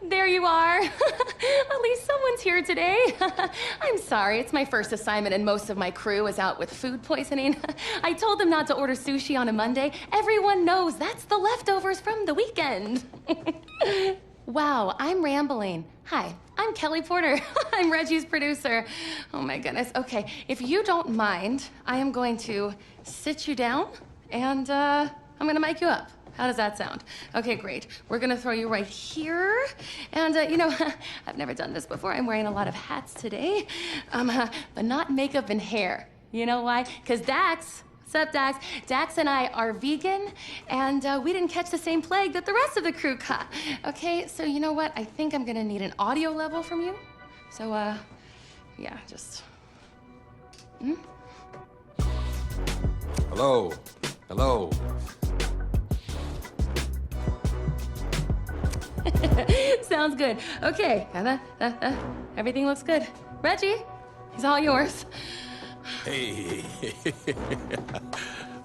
There you are. At least someone's here today. I'm sorry, it's my first assignment and most of my crew is out with food poisoning. I told them not to order sushi on a Monday. Everyone knows that's the leftovers from the weekend. Wow, I'm rambling. Hi, I'm Kelly Porter. I'm Reggie's producer. Oh my goodness. Okay, if you don't mind, I am going to sit you down and I'm gonna mic you up. How does that sound? Okay, great. We're gonna throw you right here. And you know, I've never done this before. I'm wearing a lot of hats today, but not makeup and hair. You know why? Because Dax, what's up, Dax? Dax and I are vegan, and we didn't catch the same plague that the rest of the crew caught. Okay, so you know what? I think I'm gonna need an audio level from you. So, yeah, just... Hello. Hello. Sounds good. Okay, everything looks good. Reggie, he's all yours. Hey.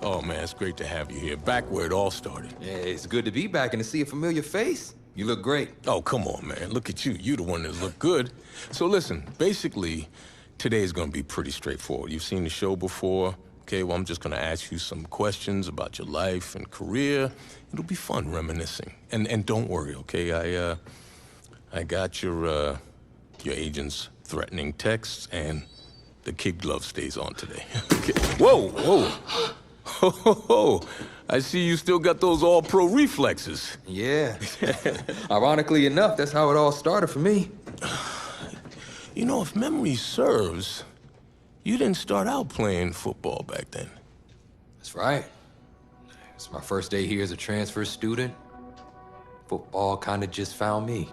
Oh, man, it's great to have you here. Back where it all started. Yeah, it's good to be back and to see a familiar face. You look great. Oh, come on, man. Look at you. You the one that look good. So listen, basically, today's gonna be pretty straightforward. You've seen the show before. Okay, well, I'm just gonna ask you some questions about your life and career. It'll be fun reminiscing. And don't worry, okay? I got your agent's threatening texts, and the kid glove stays on today. Okay. Whoa. Oh, I see you still got those all-pro reflexes. Yeah. Ironically enough, that's how it all started for me. You know, if memory serves, you didn't start out playing football back then. That's right. It's my first day here as a transfer student. Football kind of just found me.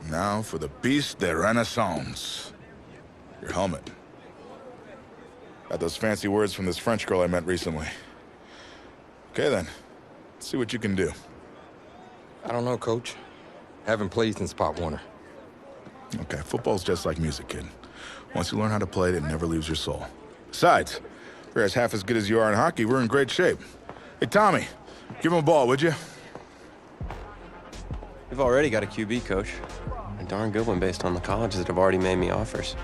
Now for the piece de renaissance. Your helmet. Got those fancy words from this French girl I met recently. Okay then, let's see what you can do. I don't know, Coach. Haven't played since Pop Warner. Okay, football's just like music, kid. Once you learn how to play it, it never leaves your soul. Besides, if you're as half as good as you are in hockey, we're in great shape. Hey, Tommy, give him a ball, would you? We've already got a QB, Coach. A darn good one based on the colleges that have already made me offers.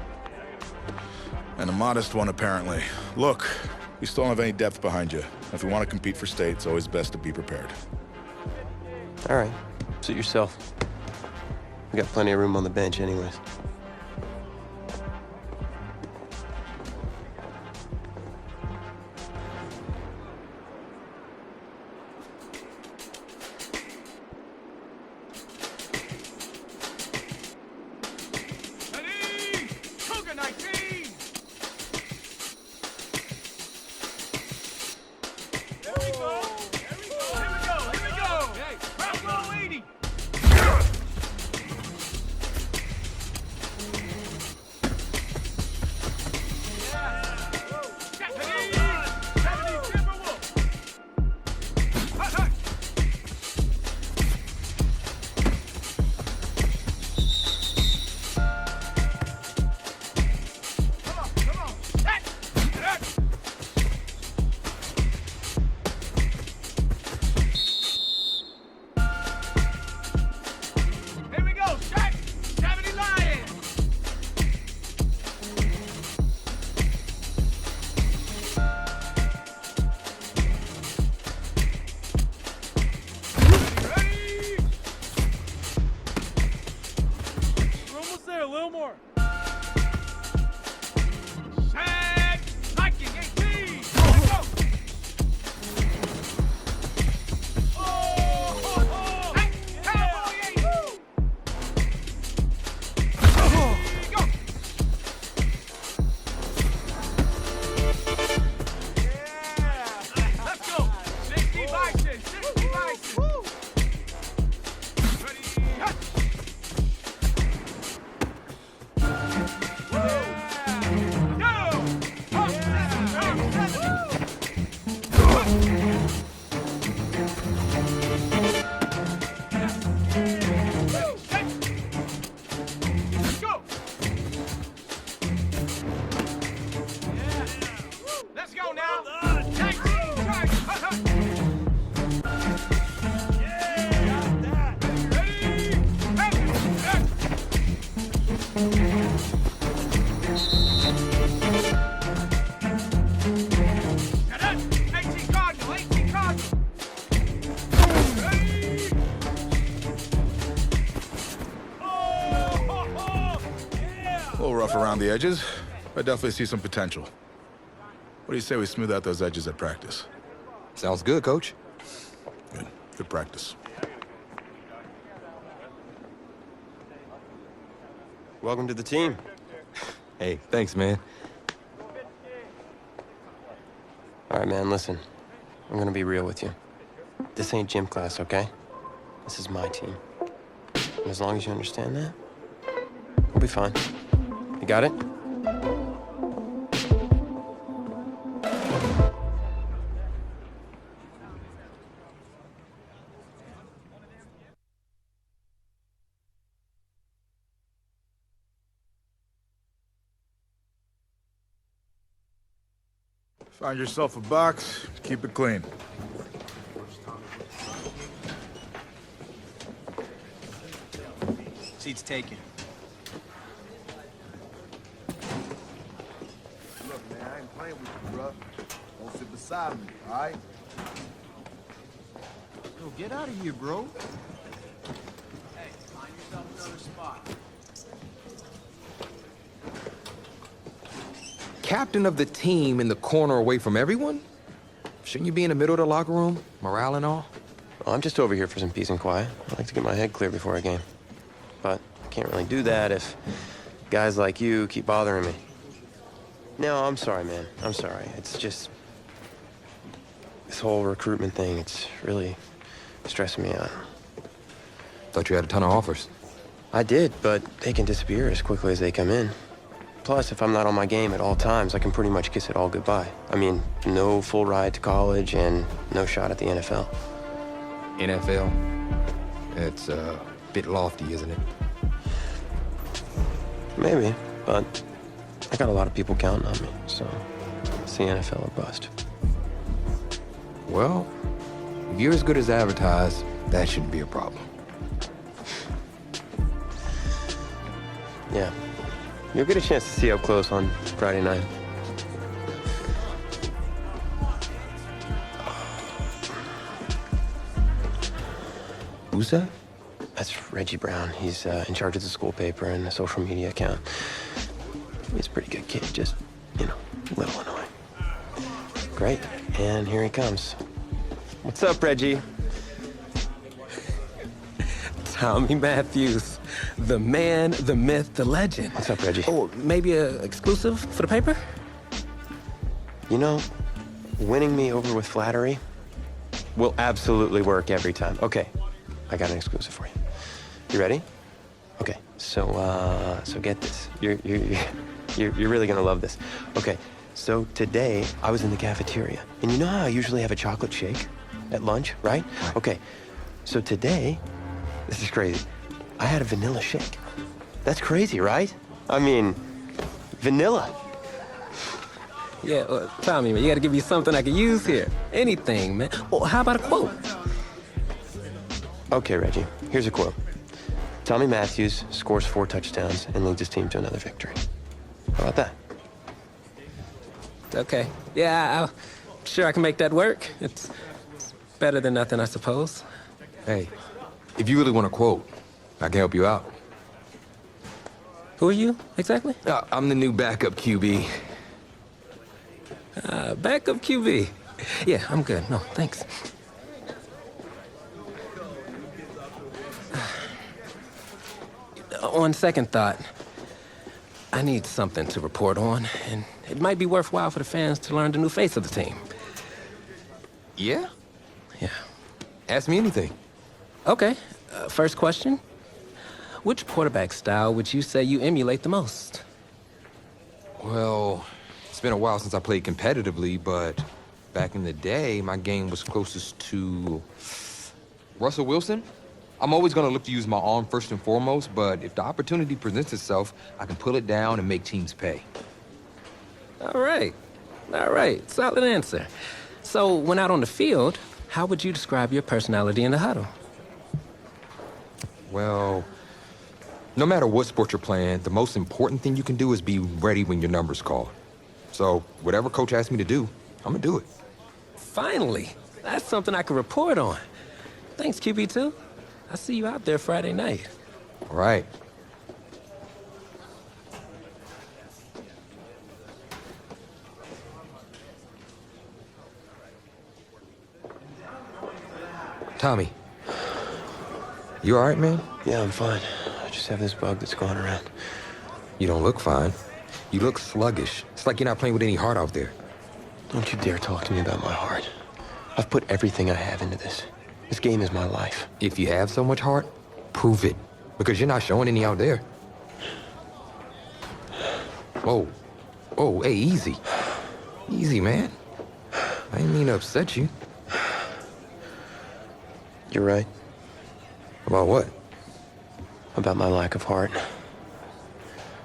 And a modest one, apparently. Look, we still don't have any depth behind you. If we want to compete for state, it's always best to be prepared. All right, suit yourself. We got plenty of room on the bench anyways. around the edges, I definitely see some potential. What do you say we smooth out those edges at practice? Sounds good, Coach. Good. Good practice. Welcome to the team. Hey, thanks, man. All right, man, listen. I'm gonna be real with you. This ain't gym class, okay? This is my team. And as long as you understand that, we'll be fine. You got it? Find yourself a box, keep it clean. Seats taken. Look, man, I ain't playing with you, bruh. Don't sit beside me, all right? Yo, get out of here, bro. Hey, find yourself another spot. Captain of the team in the corner away from everyone? Shouldn't you be in the middle of the locker room? Morale and all? Well, I'm just over here for some peace and quiet. I like to get my head clear before a game. But I can't really do that if guys like you keep bothering me. No, I'm sorry, man. I'm sorry. It's just... this whole recruitment thing, it's really stressing me out. Thought you had a ton of offers. I did, but they can disappear as quickly as they come in. Plus, if I'm not on my game at all times, I can pretty much kiss it all goodbye. I mean, no full ride to college and no shot at the NFL. NFL? It's a bit lofty, isn't it? Maybe, but I got a lot of people counting on me, so it's the NFL or bust. Well, if you're as good as advertised, that shouldn't be a problem. Yeah. You'll get a chance to see up close on Friday night. Who's that? That's Reggie Brown. He's in charge of the school paper and the social media account. He's a pretty good kid, just, you know, a little annoying. Great, and here he comes. What's up, Reggie? Tommy Matthews, the man, the myth, the legend. What's up, Reggie? Oh, maybe a exclusive for the paper? You know, winning me over with flattery will absolutely work every time. Okay, I got an exclusive for you. You ready? Okay, so get this. You're really gonna love this. Okay, so today I was in the cafeteria, and you know how I usually have a chocolate shake at lunch, right? Okay, so today, this is crazy. I had a vanilla shake. That's crazy, right? I mean, vanilla. Yeah, Tommy, man, you gotta give me something I can use here. Anything, man. Well, how about a quote? Okay, Reggie, here's a quote. Tommy Matthews scores 4 touchdowns and leads his team to another victory. How about that? Okay. Yeah, I'm sure I can make that work. It's better than nothing, I suppose. Hey, if you really want to quote, I can help you out. Who are you, exactly? I'm the new backup QB. Backup QB. Yeah, I'm good. No, thanks. On second thought, I need something to report on, and it might be worthwhile for the fans to learn the new face of the team. Yeah? Yeah. Ask me anything. Okay, first question. Which quarterback style would you say you emulate the most? Well, it's been a while since I played competitively, but back in the day, my game was closest to Russell Wilson. I'm always going to look to use my arm first and foremost, but if the opportunity presents itself, I can pull it down and make teams pay. All right. Solid answer. So, when out on the field, how would you describe your personality in the huddle? Well, no matter what sport you're playing, the most important thing you can do is be ready when your number's called. So, whatever coach asks me to do, I'm going to do it. Finally. That's something I can report on. Thanks, QB2. I'll see you out there Friday night. All right. Tommy. You all right, man? Yeah, I'm fine. I just have this bug that's going around. You don't look fine. You look sluggish. It's like you're not playing with any heart out there. Don't you dare talk to me about my heart. I've put everything I have into this. This game is my life. If you have so much heart, prove it. Because you're not showing any out there. Whoa. Whoa, hey, easy. Easy, man. I didn't mean to upset you. You're right. About what? About my lack of heart.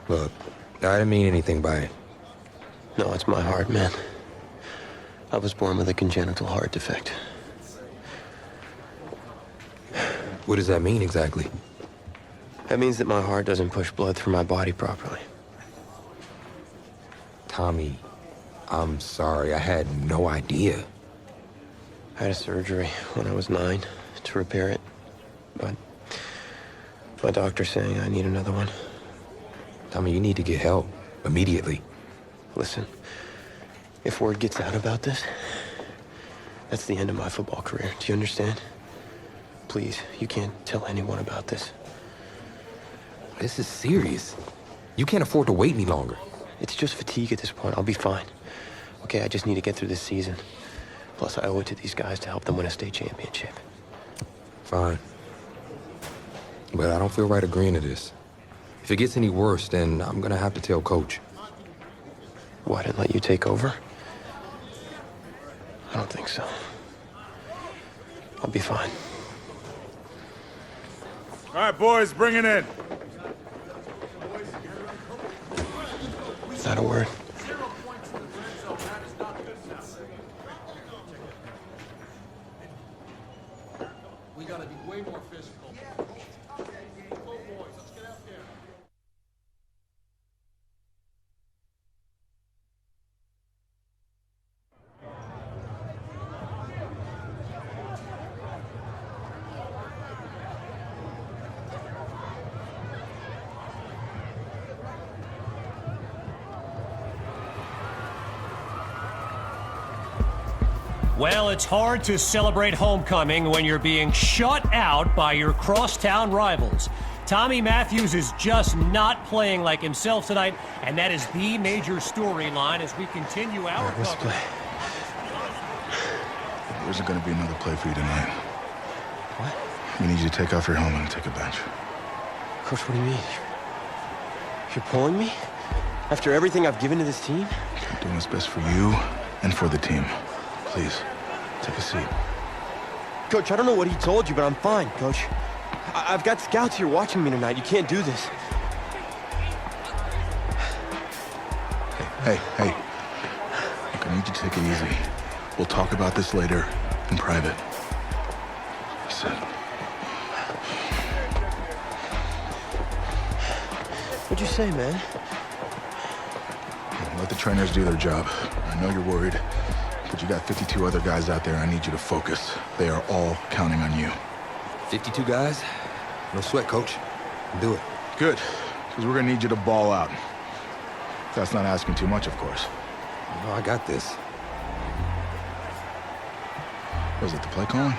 Look, I didn't mean anything by it. No, it's my heart, man. I was born with a congenital heart defect. What does that mean exactly? That means that my heart doesn't push blood through my body properly. Tommy, I'm sorry. I had no idea. I had a surgery when I was 9 to repair it, but my doctor's saying I need another one. Tommy, you need to get help immediately. Listen, if word gets out about this, that's the end of my football career. Do you understand? Please, you can't tell anyone about this. This is serious. You can't afford to wait any longer. It's just fatigue at this point. I'll be fine. Okay, I just need to get through this season. Plus, I owe it to these guys to help them win a state championship. Fine. But I don't feel right agreeing to this. If it gets any worse, then I'm gonna have to tell Coach. What, and let you take over? I don't think so. I'll be fine. All right, boys, bring it in. Not a word. We gotta be way more physical. Go, boys, let's get out there. Well, it's hard to celebrate homecoming when you're being shut out by your crosstown rivals. Tommy Matthews is just not playing like himself tonight, and that is the major storyline as we continue our Let's coverage. play. There isn't going to be another play for you tonight. What? We need you to take off your helmet and take a bench. Coach, what do you mean? You're pulling me? After everything I've given to this team? I'm doing what's best for you and for the team. Please, take a seat. Coach, I don't know what he told you, but I'm fine, Coach. I've got scouts here watching me tonight. You can't do this. Hey. Look, I need you to take it easy. We'll talk about this later in private. Listen. What'd you say, man? Let the trainers do their job. I know you're worried, but you got 52 other guys out there. I need you to focus. They are all counting on you. 52 guys? No sweat, Coach. Do it. Good, because we're gonna need you to ball out. That's not asking too much, of course. No, I got this. Was it the play calling?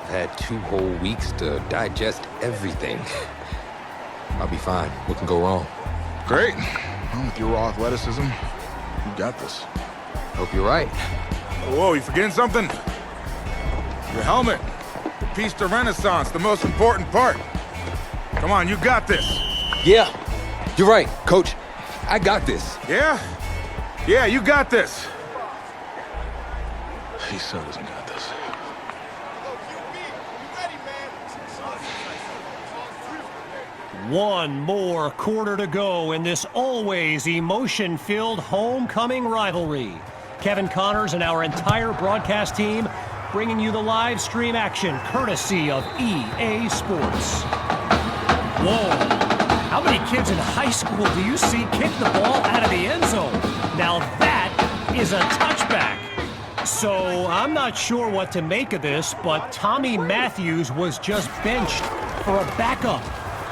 I've had 2 whole weeks to digest everything. I'll be fine. What can go wrong? Great. Well, with your raw athleticism, you got this. Hope you're right. Whoa, you forgetting something? Your helmet. The piece de Renaissance, the most important part. Come on, you got this. Yeah, you're right, Coach. I got this. Yeah? Yeah, you got this. He so doesn't got this. One more quarter to go in this always emotion-filled homecoming rivalry. Kevin Connors and our entire broadcast team bringing you the live stream action courtesy of EA Sports. Whoa. How many kids in high school do you see kick the ball out of the end zone? Now that is a touchback. So I'm not sure what to make of this, but Tommy Matthews was just benched for a backup.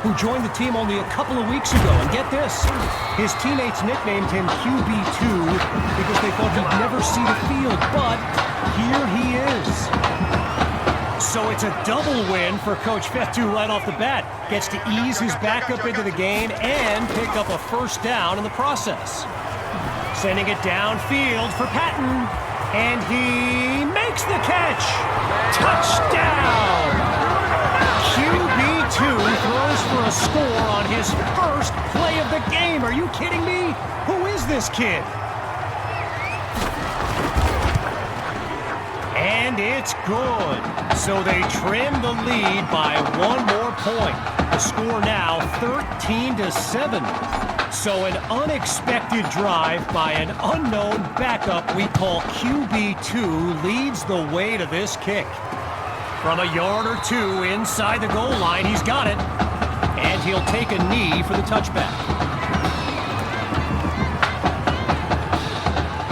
who joined the team only a couple of weeks ago. And get this, his teammates nicknamed him QB2 because they thought he'd never see the field, but here he is. So it's a double win for Coach Fetu right off the bat. Gets to ease his backup into the game and pick up a first down in the process. Sending it downfield for Patton, and he makes the catch. Touchdown! QB2 throws for a score on his first play of the game. Are you kidding me? Who is this kid? And it's good. So they trim the lead by 1 more point. The score now 13-7. So an unexpected drive by an unknown backup we call QB2 leads the way to this kick. From a yard or two inside the goal line, he's got it. And he'll take a knee for the touchback.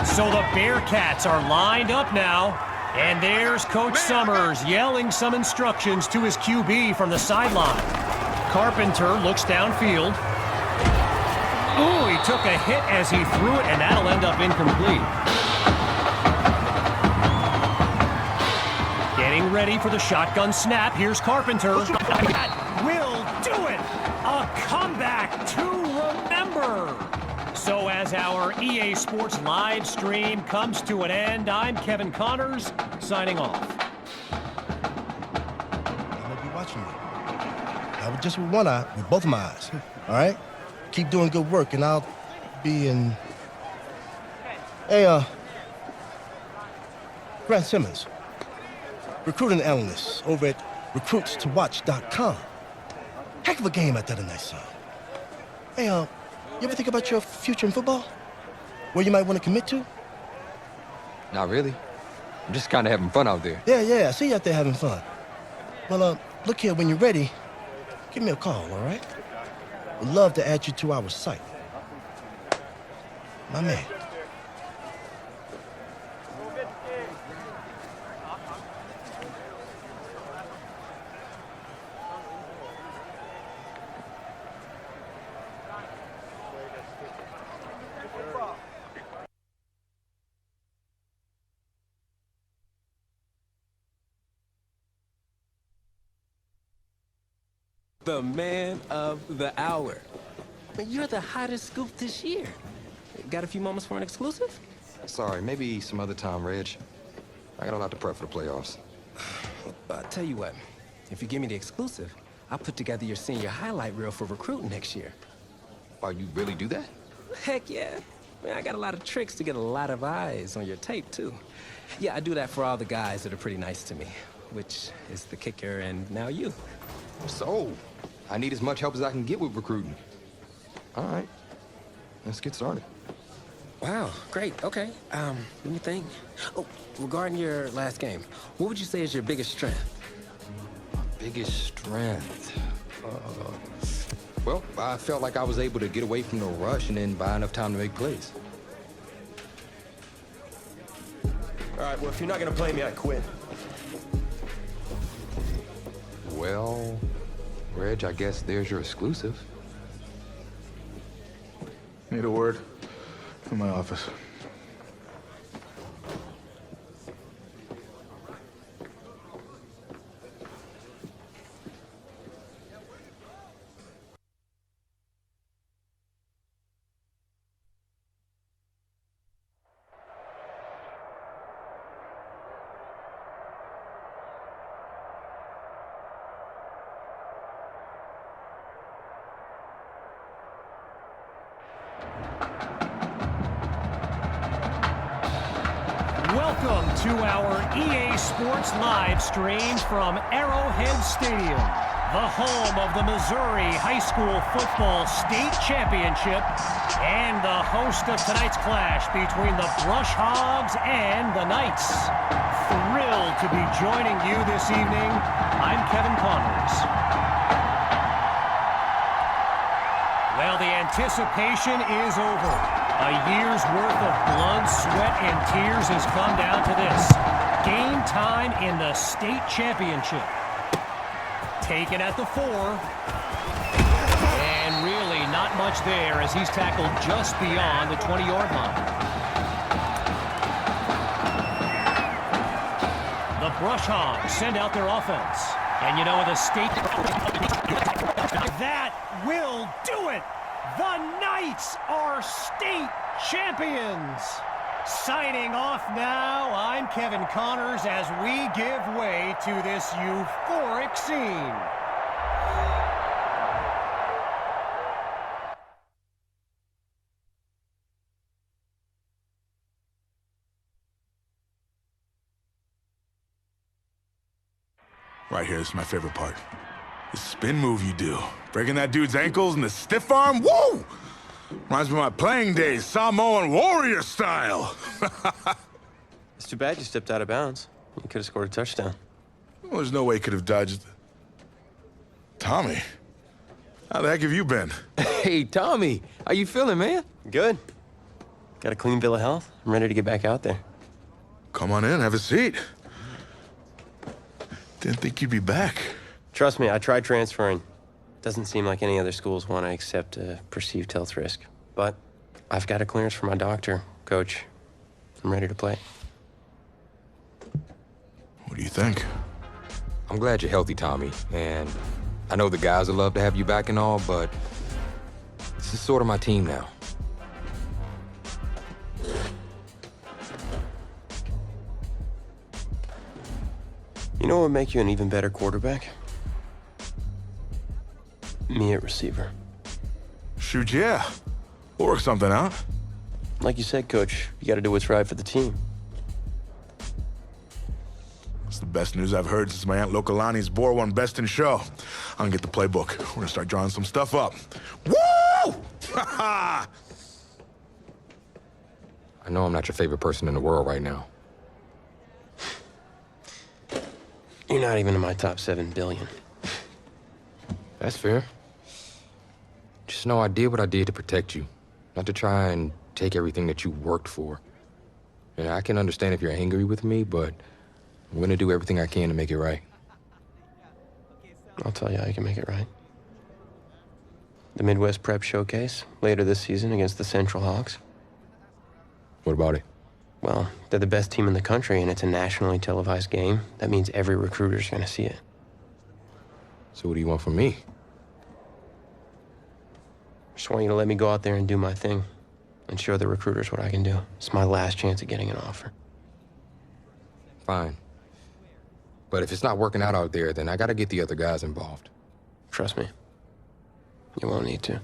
So the Bearcats are lined up now. And there's Coach Summers yelling some instructions to his QB from the sideline. Carpenter looks downfield. Ooh, he took a hit as he threw it, and that'll end up incomplete. Getting ready for the shotgun snap. Here's Carpenter. That will do it. A comeback to remember. So as our EA Sports live stream comes to an end, I'm Kevin Connors, signing off. I'm going to be watching you. Not just with one eye, with both of my eyes. All right? Keep doing good work, and I'll be in... Hey, Grant Simmons, recruiting analyst over at recruitstowatch.com. Heck of a game at that tonight, son. Hey, you ever think about your future in football? Where you might want to commit to? Not really. I'm just kind of having fun out there. Yeah, I see you out there having fun. Well, look here, when you're ready, give me a call, all right? Would love to add you to our site. My man. The man of the hour. Man, you're the hottest scoop this year. Got a few moments for an exclusive? Sorry, maybe some other time, Reg. I got a lot to prep for the playoffs. Tell you what, if you give me the exclusive, I'll put together your senior highlight reel for recruiting next year. Oh, you really do that? Heck yeah. Man, I got a lot of tricks to get a lot of eyes on your tape, too. Yeah, I do that for all the guys that are pretty nice to me, which is the kicker and now you. So, I need as much help as I can get with recruiting. All right, let's get started. Wow, great, okay. Let me think. Oh, regarding your last game, what would you say is your biggest strength? Biggest strength? Well, I felt like I was able to get away from the rush and then buy enough time to make plays. All right, well, if you're not gonna play me, I quit. Well, Reg, I guess there's your exclusive. Need a word from my office. Welcome to our EA Sports live stream from Arrowhead Stadium, the home of the Missouri High School Football State Championship and the host of tonight's clash between the Brush Hogs and the Knights. Thrilled to be joining you this evening. I'm Kevin Connors. Well, the anticipation is over. A year's worth of blood, sweat, and tears has come down to this. Game time in the state championship. Taken at the 4. much there as he's tackled just beyond the 20-yard line. The Brush Hogs send out their offense. And you know, with a state... that will do it! The Knights are state champions! Signing off now, I'm Kevin Connors as we give way to this euphoric scene. Right here, this is my favorite part. The spin move you do. Breaking that dude's ankles and the stiff arm, woo! Reminds me of my playing days, Samoan warrior style. It's too bad you stepped out of bounds. You could have scored a touchdown. Well, there's no way he could have dodged. Tommy, how the heck have you been? Hey, Tommy, how you feeling, man? Good. Got a clean bill of health. I'm ready to get back out there. Come on in, have a seat. Didn't think you'd be back. Trust me, I tried transferring. Doesn't seem like any other schools want to accept a perceived health risk. But I've got a clearance from my doctor, Coach. I'm ready to play. What do you think? I'm glad you're healthy, Tommy, and I know the guys would love to have you back and all, but this is sort of my team now. You know what would make you an even better quarterback? Me at receiver. Shoot, yeah. We'll work something out. Like you said, Coach, you gotta do what's right for the team. It's the best news I've heard since my Aunt Lokalani's Boar won Best in Show. I'm gonna get the playbook. We're gonna start drawing some stuff up. Woo! I know I'm not your favorite person in the world right now. You're not even in my top 7 billion. That's fair. Just know I did what I did to protect you, not to try and take everything that you worked for. And I can understand if you're angry with me, but I'm gonna do everything I can to make it right. I'll tell you how you can make it right. The Midwest Prep Showcase, later this season against the Central Hawks. What about it? Well, they're the best team in the country, and it's a nationally televised game. That means every recruiter's gonna see it. So what do you want from me? Just want you to let me go out there and do my thing and show the recruiters what I can do. It's my last chance at getting an offer. Fine. But if it's not working out there, then I gotta get the other guys involved. Trust me. You won't need to.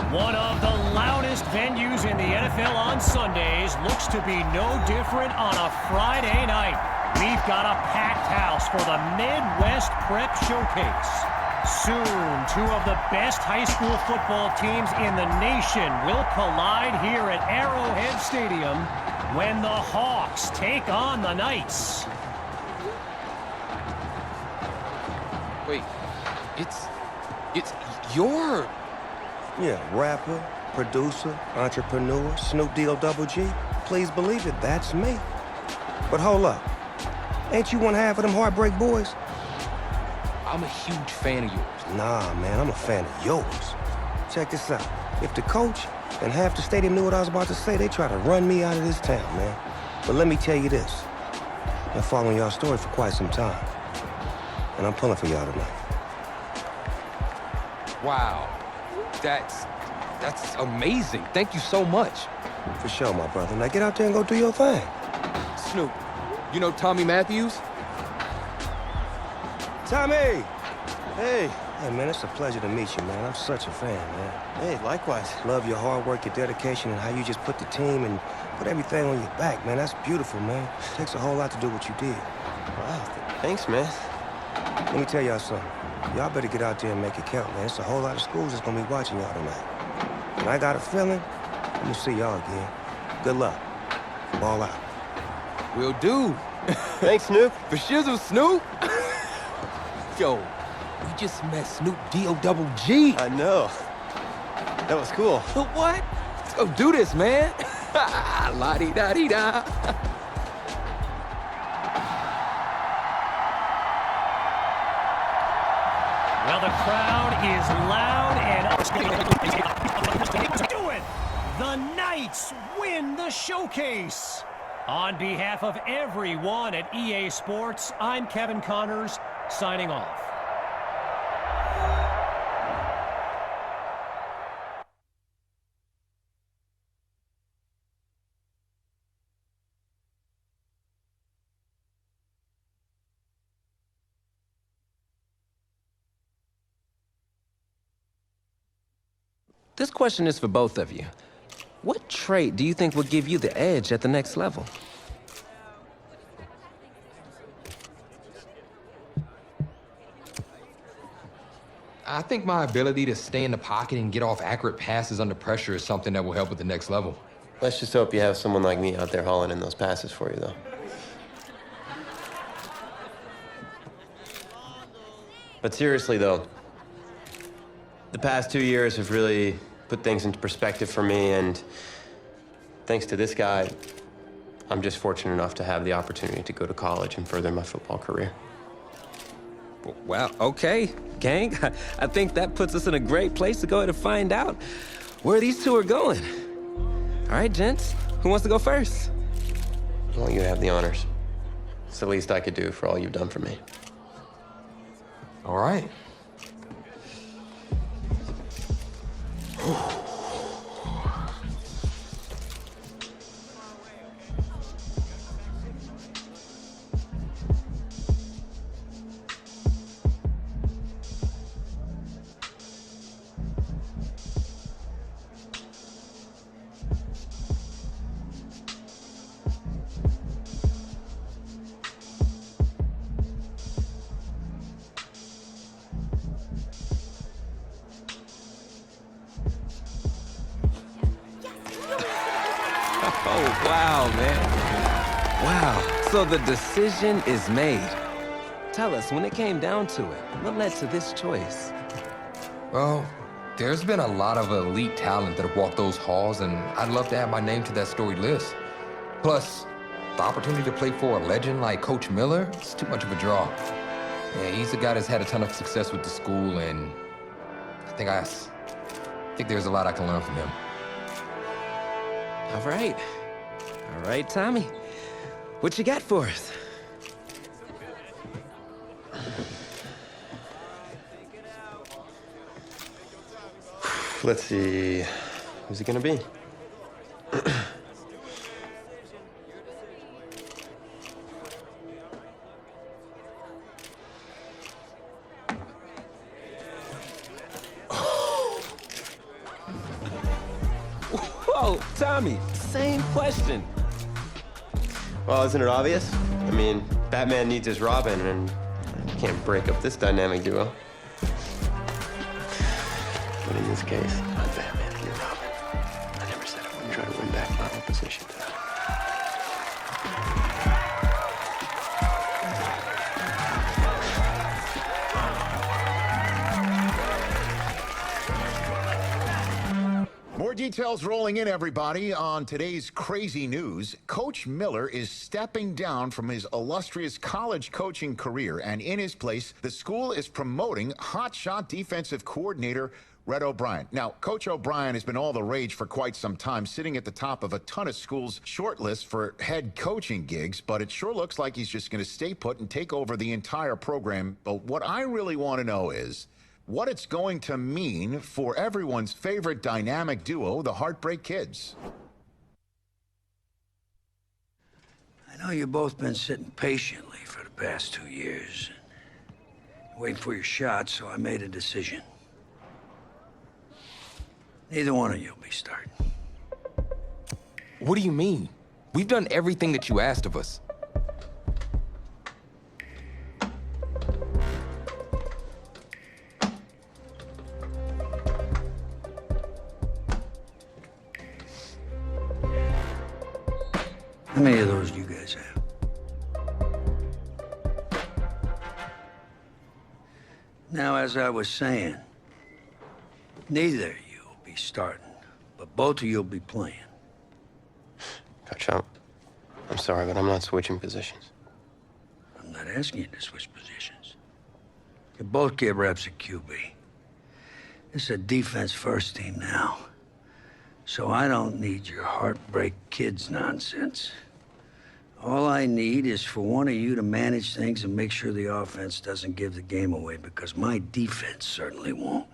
One of the loudest venues in the NFL on Sundays looks to be no different on a Friday night. We've got a packed house for the Midwest Prep Showcase. Soon, 2 of the best high school football teams in the nation will collide here at Arrowhead Stadium when the Hawks take on the Knights. Wait, it's your... Yeah, rapper, producer, entrepreneur, Snoop D-O double G. Please believe it, that's me. But hold up. Ain't you one half of them Heartbreak Boys? I'm a huge fan of yours. Nah, man, I'm a fan of yours. Check this out. If the coach and half the stadium knew what I was about to say, they try to run me out of this town, man. But let me tell you this. Been following y'all story for quite some time. And I'm pulling for y'all tonight. Wow. That's amazing. Thank you so much. For sure, my brother. Now get out there and go do your thing. Snoop, you know Tommy Matthews? Tommy! Hey, man, it's a pleasure to meet you, man. I'm such a fan, man. Hey, likewise. Love your hard work, your dedication, and how you just put the team and put everything on your back, man. That's beautiful, man. It takes a whole lot to do what you did. Wow, thanks, man. Let me tell y'all something. Y'all better get out there and make it count, man. It's a whole lot of schools that's gonna be watching y'all tonight. And I got a feeling I'm gonna see y'all again. Good luck. Ball out. Will do. Thanks, Snoop. For shizzle, Snoop. Yo, we just met Snoop D-O-double-G. I know. That was cool. What? Let's go do this, man. La-di-da-di-da. Well, the crowd is loud and do it. The Knights win the showcase. On behalf of everyone at EA Sports, I'm Kevin Connors, signing off. This question is for both of you. What trait do you think will give you the edge at the next level? I think my ability to stay in the pocket and get off accurate passes under pressure is something that will help at the next level. Let's just hope you have someone like me out there hauling in those passes for you, though. But seriously, though, the past 2 years have really put things into perspective for me, and thanks to this guy, I'm just fortunate enough to have the opportunity to go to college and further my football career. Well, okay, gang. I think that puts us in a great place to go ahead and find out where these two are going. All right, gents, who wants to go first? Well, you have the honors. It's the least I could do for all you've done for me. All right. Oh, wow, man. Wow. So the decision is made. Tell us, when it came down to it, what led to this choice? Well, there's been a lot of elite talent that have walked those halls, and I'd love to add my name to that storied list. Plus, the opportunity to play for a legend like Coach Miller is too much of a draw. Yeah, he's a guy that's had a ton of success with the school, and I think there's a lot I can learn from him. All right. All right, Tommy. What you got for us? Let's see. Who's it gonna be? Whoa, Tommy, same question. Well, isn't it obvious? I mean, Batman needs his Robin, and you can't break up this dynamic duo. But in this case, I'm Batman and you're Robin. I never said I wouldn't try to win back my opposition to that. More details rolling in, everybody. On today's crazy news, Coach Miller is stepping down from his illustrious college coaching career, and in his place, the school is promoting hotshot defensive coordinator Red O'Brien. Now, Coach O'Brien has been all the rage for quite some time, sitting at the top of a ton of schools' shortlists for head coaching gigs, but it sure looks like he's just going to stay put and take over the entire program. But what I really want to know is what it's going to mean for everyone's favorite dynamic duo, the Heartbreak Kids. I know you've both been sitting patiently for the past 2 years, waiting for your shot, so I made a decision. Neither one of you will be starting. What do you mean? We've done everything that you asked of us. How many of those do you guys have? Now, as I was saying, neither of you will be starting, but both of you will be playing. Coach, I'm sorry, but I'm not switching positions. I'm not asking you to switch positions. You both get reps at QB. This is a defense-first team now. So I don't need your heartbreak kids nonsense. All I need is for one of you to manage things and make sure the offense doesn't give the game away, because my defense certainly won't.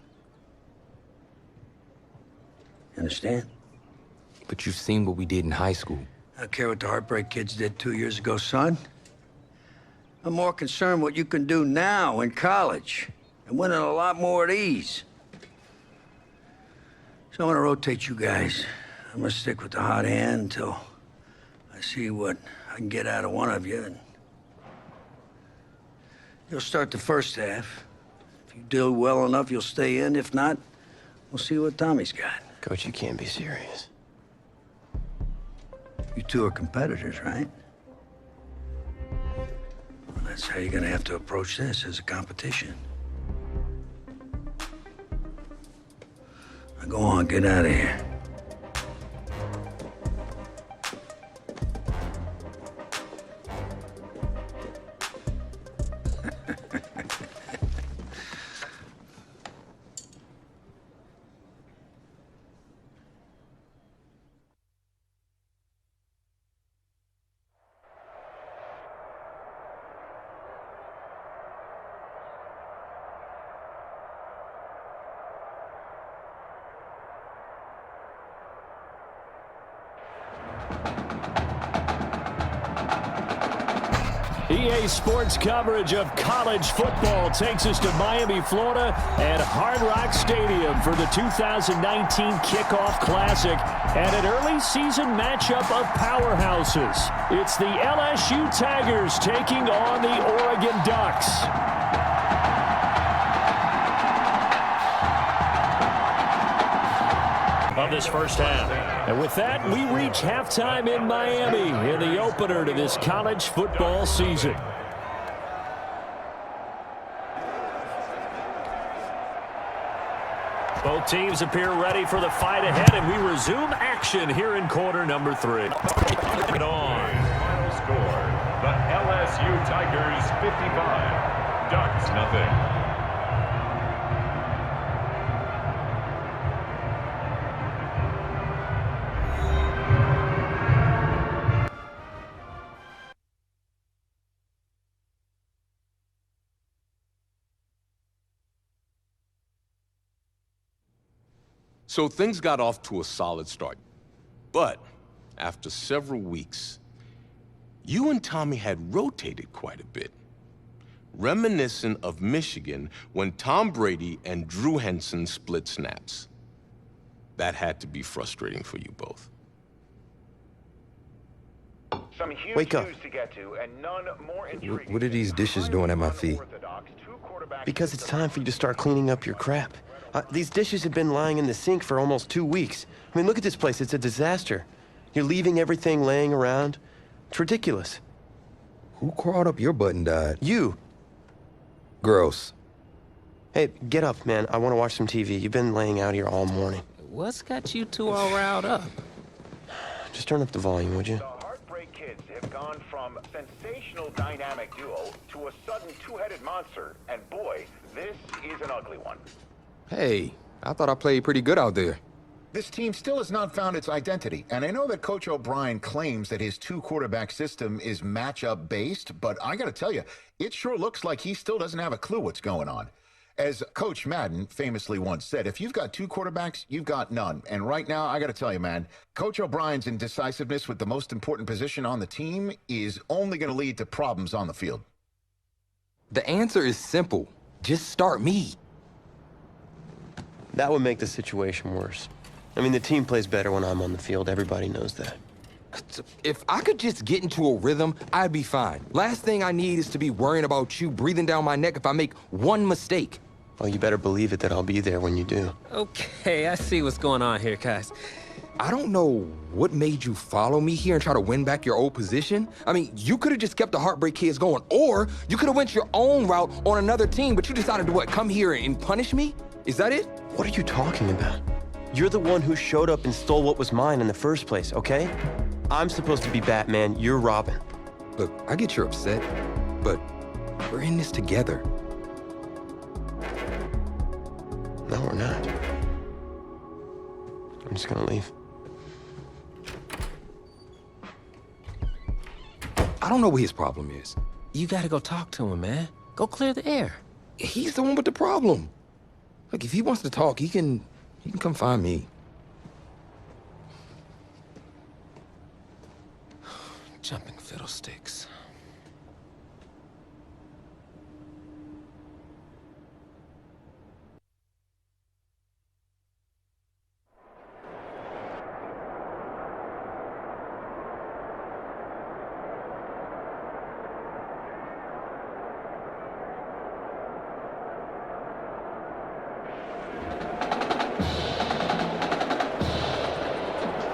Understand? But you've seen what we did in high school. I don't care what the heartbreak kids did 2 years ago, son. I'm more concerned what you can do now in college and winning a lot more at ease. So I'm gonna rotate you guys. I'm gonna stick with the hot hand until I see what I can get out of one of you. And you'll start the first half. If you do well enough, you'll stay in. If not, we'll see what Tommy's got. Coach, you can't be serious. You two are competitors, right? Well, that's how you're gonna have to approach this, as a competition. Now go on, get out of here. EA Sports coverage of college football takes us to Miami, Florida, and Hard Rock Stadium for the 2019 Kickoff Classic and an early season matchup of powerhouses. It's the LSU Tigers taking on the Oregon Ducks. Of this first half. And with that, we reach halftime in Miami in the opener to this college football season. Both teams appear ready for the fight ahead, and we resume action here in quarter number 3. Get on. Final score, the LSU Tigers 55, Ducks nothing. So things got off to a solid start. But after several weeks, you and Tommy had rotated quite a bit. Reminiscent of Michigan when Tom Brady and Drew Henson split snaps. That had to be frustrating for you both. Some huge Wake up. news to get to, and none more intriguing. What are these dishes doing at my feet? Because it's time for you to start cleaning up your crap. These dishes have been lying in the sink for almost 2 weeks. I mean, look at this place. It's a disaster. You're leaving everything laying around. It's ridiculous. Who crawled up your butt and died? You. Gross. Hey, get up, man. I want to watch some TV. You've been laying out here all morning. What's got you two all riled up? Just turn up the volume, would you? The Heartbreak Kids have gone from sensational dynamic duo to a sudden two-headed monster, and boy, this is an ugly one. Hey, I thought I played pretty good out there. This team still has not found its identity, and I know that Coach O'Brien claims that his two-quarterback system is matchup-based, but I gotta tell you, it sure looks like he still doesn't have a clue what's going on. As Coach Madden famously once said, if you've got two quarterbacks, you've got none. And right now, I gotta tell you, man, Coach O'Brien's indecisiveness with the most important position on the team is only gonna lead to problems on the field. The answer is simple. Just start me. That would make the situation worse. I mean, the team plays better when I'm on the field. Everybody knows that. If I could just get into a rhythm, I'd be fine. Last thing I need is to be worrying about you breathing down my neck if I make one mistake. Well, you better believe it that I'll be there when you do. Okay, I see what's going on here, guys. I don't know what made you follow me here and try to win back your old position. I mean, you could have just kept the Heartbreak Kids going, or you could have went your own route on another team, but you decided to what, come here and punish me? Is that it? What are you talking about? You're the one who showed up and stole what was mine in the first place, okay? I'm supposed to be Batman, you're Robin. Look, I get you're upset, but we're in this together. No, we're not. I'm just gonna leave. I don't know what his problem is. You gotta go talk to him, man. Go clear the air. He's the one with the problem. Look, if he wants to talk, he can come find me. Jumping fiddlesticks.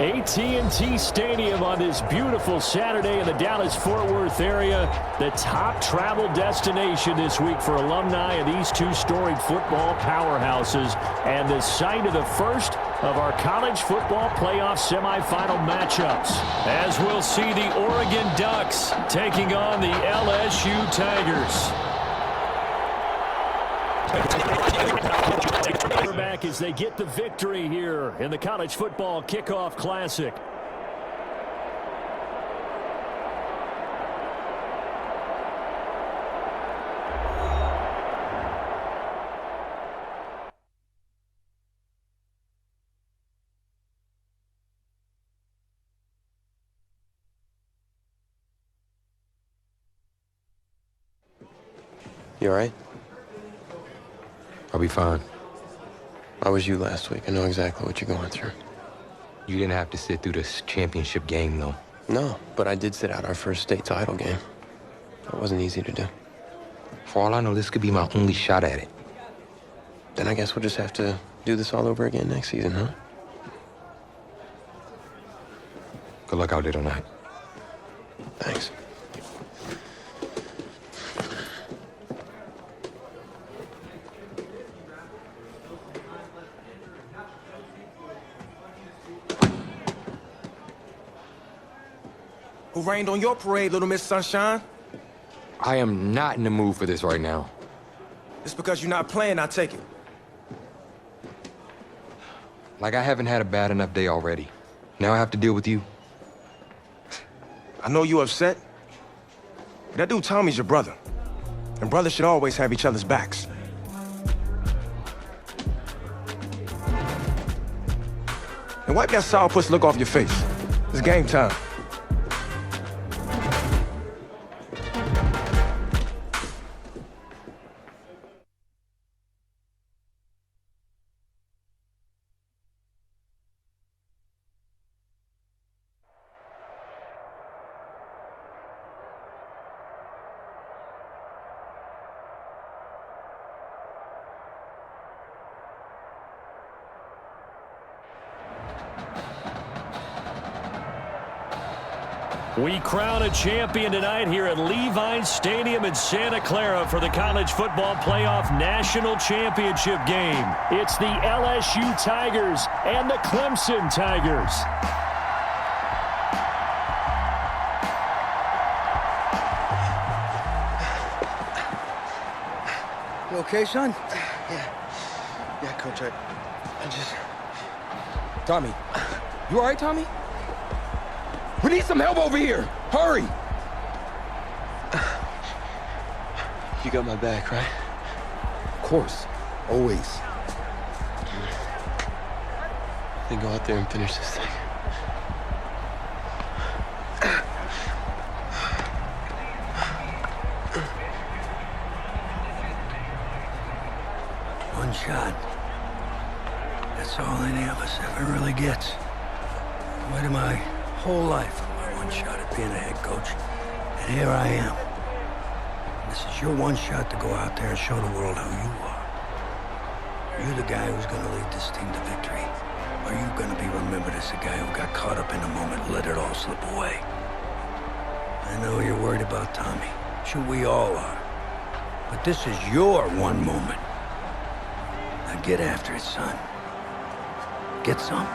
AT&T Stadium on this beautiful Saturday in the Dallas-Fort Worth area. The top travel destination this week for alumni of these two storied football powerhouses, and the site of the first of our college football playoff semifinal matchups, as we'll see the Oregon Ducks taking on the LSU Tigers. Back as they get the victory here in the College Football Kickoff Classic. You all right? I'll be fine. I was you last week. I know exactly what you're going through. You didn't have to sit through this championship game, though. No, but I did sit out our first state title game. That wasn't easy to do. For all I know, this could be my only shot at it. Then I guess we'll just have to do this all over again next season, huh? Good luck out there tonight. Thanks. Who rained on your parade, Little Miss Sunshine? I am not in the mood for this right now. It's because you're not playing, I take it. Like I haven't had a bad enough day already. Now I have to deal with you. I know you're upset. But that dude Tommy's your brother. And brothers should always have each other's backs. And wipe that sourpuss look off your face. It's game time. We crown a champion tonight here at Levi Stadium in Santa Clara for the College Football Playoff National Championship game. It's the LSU Tigers and the Clemson Tigers. You okay, son? Yeah, Coach, I just... Tommy. You all right, Tommy? We need some help over here. Hurry. You got my back, right? Of course. Always. Then go out there and finish this thing. One shot. That's all any of us ever really gets. I waited my whole life for my one shot at being a head coach. And here I am. This is your one shot to go out there and show the world who you are. You're the guy who's going to lead this team to victory. Are you going to be remembered as the guy who got caught up in the moment and let it all slip away? I know you're worried about Tommy. Sure, we all are. But this is your one moment. Now get after it, son. Get some.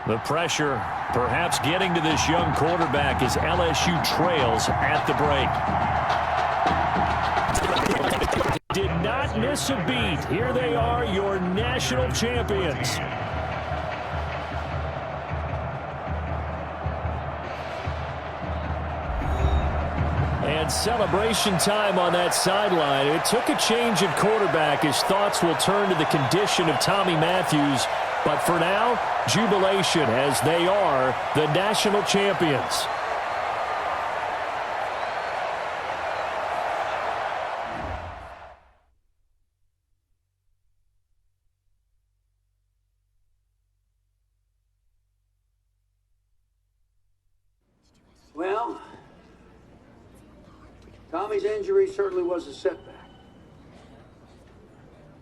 The pressure perhaps getting to this young quarterback as LSU trails at the break. Did not miss a beat. Here they are, your national champions. And celebration time on that sideline. It took a change at quarterback as thoughts will turn to the condition of Tommy Matthews. But for now, jubilation as they are the national champions. Well, Tommy's injury certainly was a setback.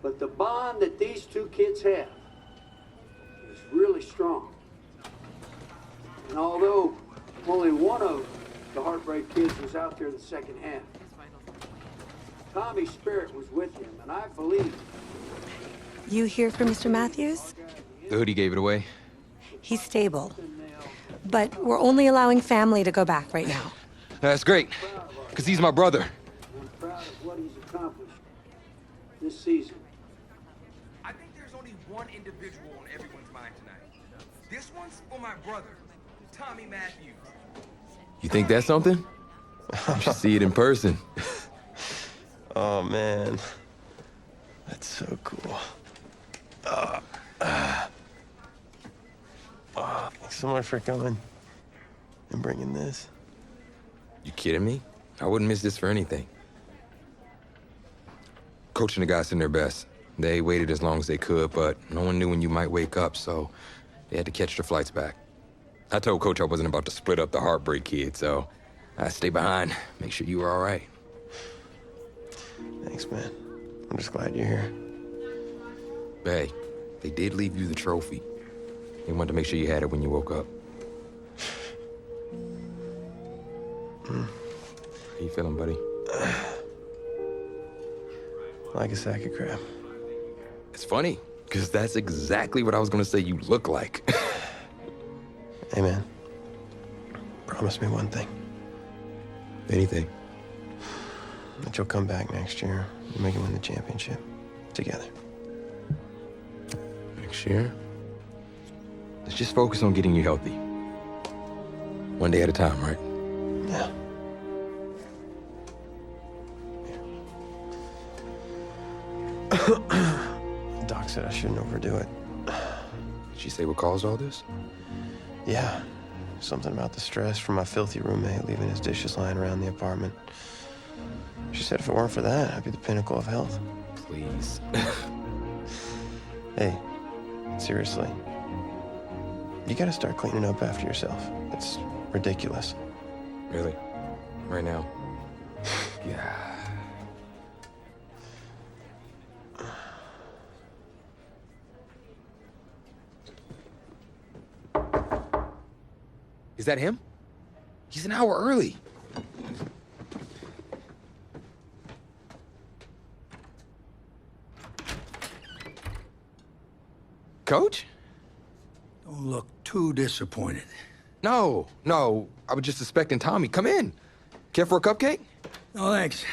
But the bond that these two kids have is really strong. And although only one of the Heartbreak kids was out there in the second half, Tommy's spirit was with him, and I believe. You here for Mr. Matthews? The hoodie gave it away. He's stable. But we're only allowing family to go back right now. That's great, because he's my brother. I'm proud of what he's accomplished this season. I think there's only one individual on everyone's mind tonight. This one's for my brother, Tommy Matthews. You think that's something? You should see it in person. Oh, man. That's so cool. Thanks so much for coming and bringing this. You kidding me? I wouldn't miss this for anything. Coach and the guys did their best. They waited as long as they could, but no one knew when you might wake up, so they had to catch their flights back. I told Coach I wasn't about to split up the Heartbreak Kid, so I stayed behind, make sure you were all right. Thanks, man. I'm just glad you're here. But hey, they did leave you the trophy. They wanted to make sure you had it when you woke up. How you feeling, buddy? Like a sack of crap. It's funny, because that's exactly what I was going to say you look like. Hey, man. Promise me one thing. Anything. That you'll come back next year and make it win the championship. Together. Next year? Let's just focus on getting you healthy. One day at a time, right? Yeah. Doc said I shouldn't overdo it. Did she say what caused all this? Yeah. Something about the stress from my filthy roommate leaving his dishes lying around the apartment. She said if it weren't for that, I'd be the pinnacle of health. Please. Hey, seriously. You gotta start cleaning up after yourself. It's ridiculous. Really? Right now? Yeah. Is that him? He's an hour early. Coach? Don't look too disappointed. No. I was just expecting Tommy. Come in. Care for a cupcake? No, thanks.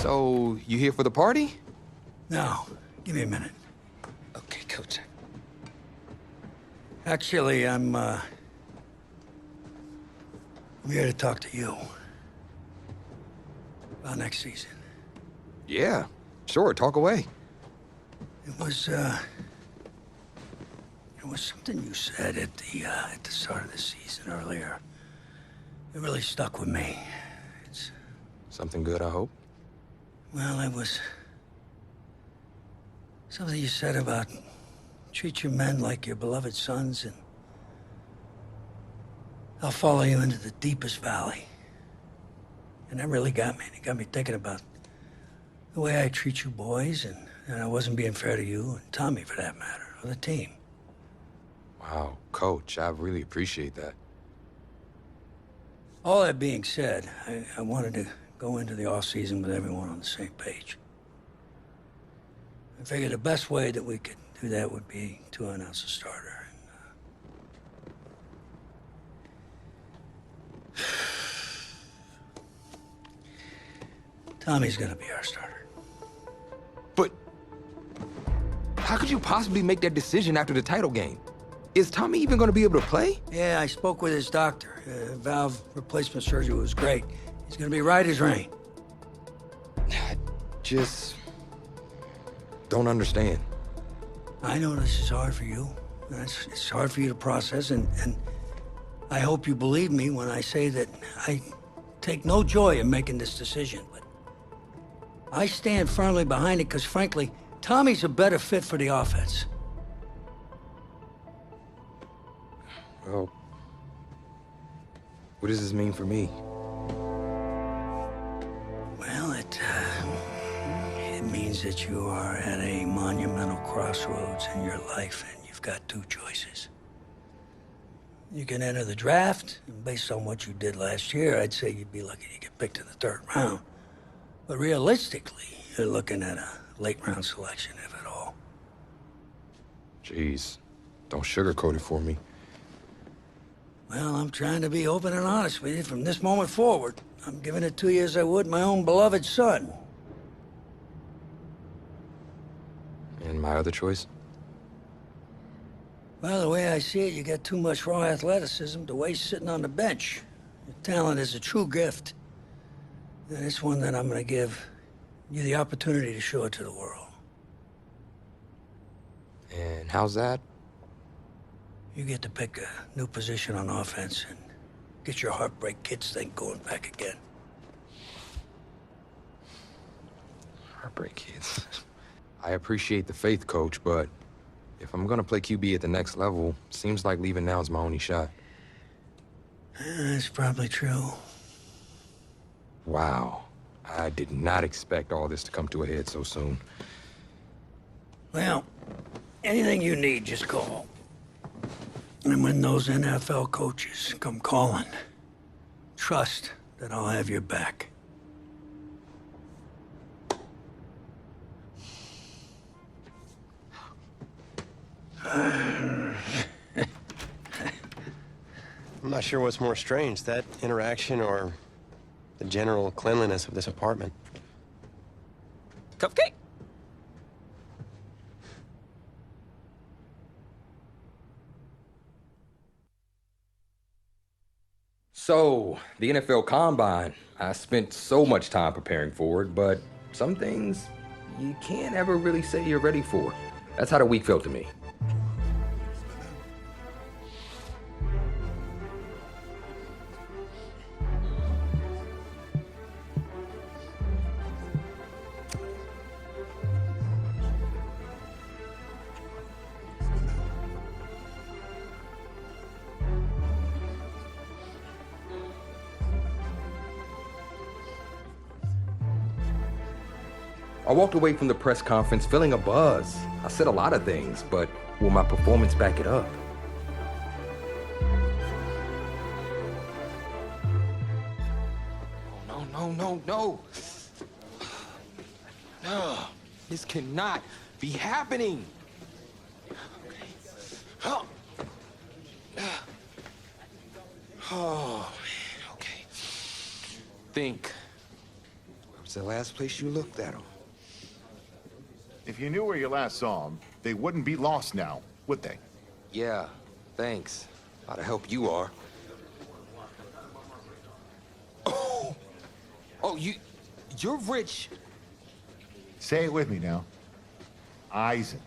So, you here for the party? No, give me a minute. Okay, Coach. Actually, I'm here to talk to you about next season. Yeah, sure, talk away. It was something you said at the start of the season earlier. It really stuck with me. It's something good, I hope. Well, it was something you said about treat your men like your beloved sons, and I'll follow you into the deepest valley. And that really got me. It got me thinking about the way I treat you boys, and I wasn't being fair to you, and Tommy for that matter, or the team. Wow, Coach, I really appreciate that. All that being said, I wanted to go into the off-season with everyone on the same page. I figured the best way that we could do that would be to announce a starter. Tommy's gonna be our starter. But how could you possibly make that decision after the title game? Is Tommy even gonna be able to play? Yeah, I spoke with his doctor. Valve replacement surgery was great. He's gonna be right as rain. I just don't understand. I know this is hard for you. It's hard for you to process, and I hope you believe me when I say that I take no joy in making this decision, but I stand firmly behind it because, frankly, Tommy's a better fit for the offense. Well, what does this mean for me? Well, it means that you are at a monumental crossroads in your life, and you've got two choices. You can enter the draft, and based on what you did last year, I'd say you'd be lucky to get picked in the third round. But realistically, you're looking at a late-round selection, if at all. Jeez, don't sugarcoat it for me. Well, I'm trying to be open and honest with you from this moment forward. I'm giving it to you as I would my own beloved son. And my other choice? Well, the way I see it, you got too much raw athleticism to waste sitting on the bench. Your talent is a true gift. And it's one that I'm going to give you the opportunity to show it to the world. And how's that? You get to pick a new position on offense and get your Heartbreak Kids thing going back again. Heartbreak Kids. I appreciate the faith, Coach, but if I'm gonna play QB at the next level, seems like leaving now is my only shot. That's probably true. Wow. I did not expect all this to come to a head so soon. Well, anything you need, just call. And when those NFL coaches come calling, trust that I'll have your back. I'm not sure what's more strange, that interaction or the general cleanliness of this apartment. Cupcake? So, the NFL Combine. I spent so much time preparing for it, but some things you can't ever really say you're ready for. That's how the week felt to me. I walked away from the press conference feeling a buzz. I said a lot of things, but will my performance back it up? Oh, no. No, this cannot be happening. Okay. Oh, man, okay. Think. Where was the last place you looked at him? If you knew where you last saw them, they wouldn't be lost now, would they? Yeah, thanks. A lot of help you are. Oh, you're rich. Say it with me now. Eisen.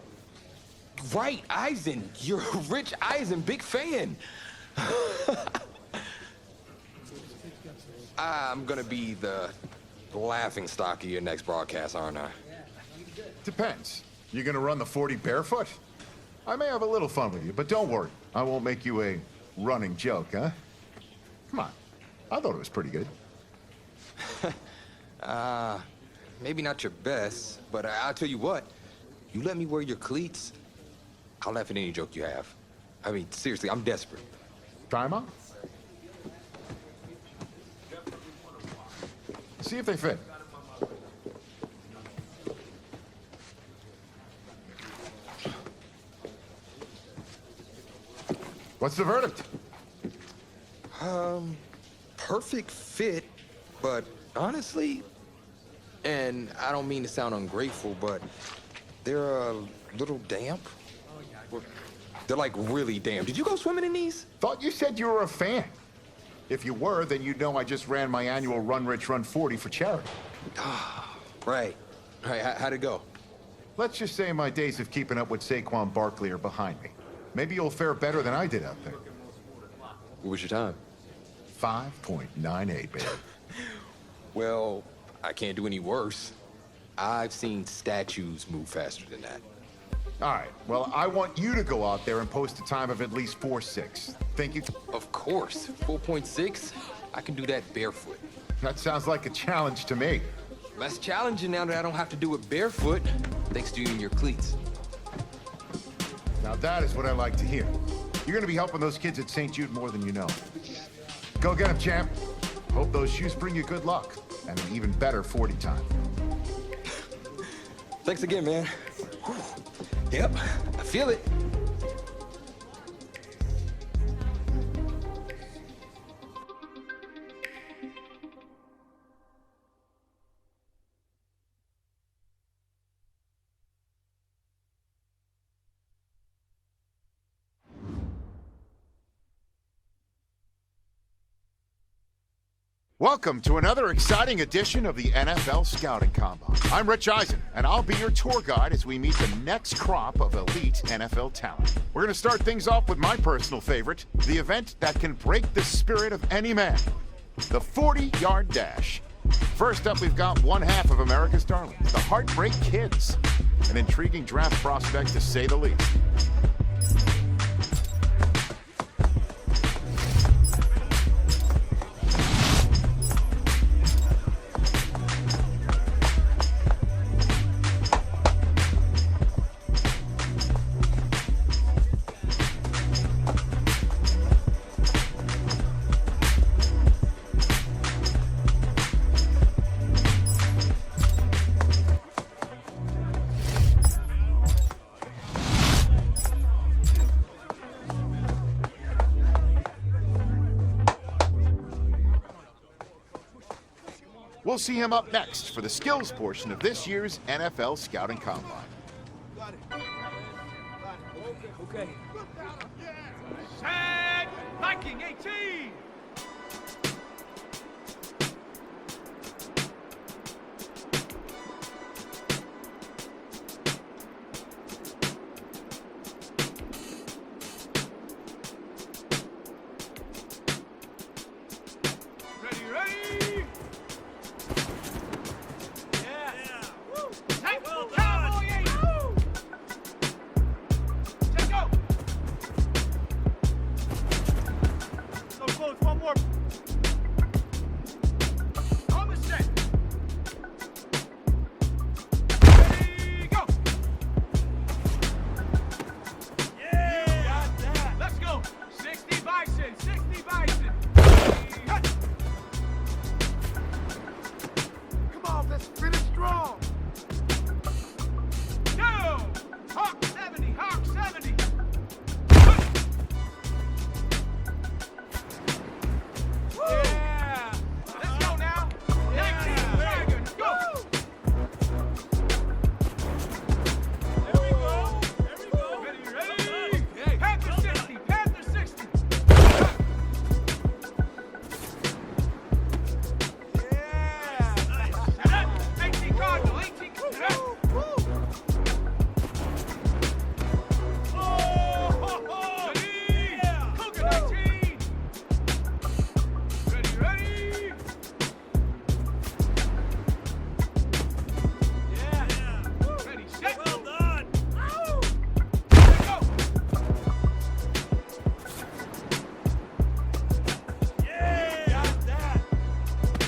Right, Eisen. You're Rich Eisen, big fan. I'm gonna be the laughingstock of your next broadcast, aren't I? Depends. You gonna run the 40 barefoot? I may have a little fun with you, but don't worry. I won't make you a running joke, huh? Come on. I thought it was pretty good. maybe not your best, but I'll tell you what. You let me wear your cleats, I'll laugh at any joke you have. I mean, seriously, I'm desperate. Try 'em on. See if they fit. What's the verdict? Perfect fit, but honestly, and I don't mean to sound ungrateful, but they're a little damp. They're like really damp. Did you go swimming in these? Thought you said you were a fan. If you were, then you'd know I just ran my annual Run Rich, Run 40 for charity. Right. How'd it go? Let's just say my days of keeping up with Saquon Barkley are behind me. Maybe you'll fare better than I did out there. What was your time? 5.98, baby. Well, I can't do any worse. I've seen statues move faster than that. All right, well, I want you to go out there and post a time of at least 4.6. Think you... Of course. 4.6? I can do that barefoot. That sounds like a challenge to me. Less challenging now that I don't have to do it barefoot, thanks to you and your cleats. Now that is what I like to hear. You're gonna be helping those kids at St. Jude more than you know. Go get them, champ. Hope those shoes bring you good luck and an even better 40 time. Thanks again, man. Whew. Yep, I feel it. Welcome to another exciting edition of the NFL Scouting Combine. I'm Rich Eisen, and I'll be your tour guide as we meet the next crop of elite NFL talent. We're going to start things off with my personal favorite, the event that can break the spirit of any man, the 40-yard dash. First up, we've got one half of America's darlings, the Heartbreak Kids, an intriguing draft prospect to say the least. We'll see him up next for the skills portion of this year's NFL Scouting Combine. Okay. Set! Viking 18!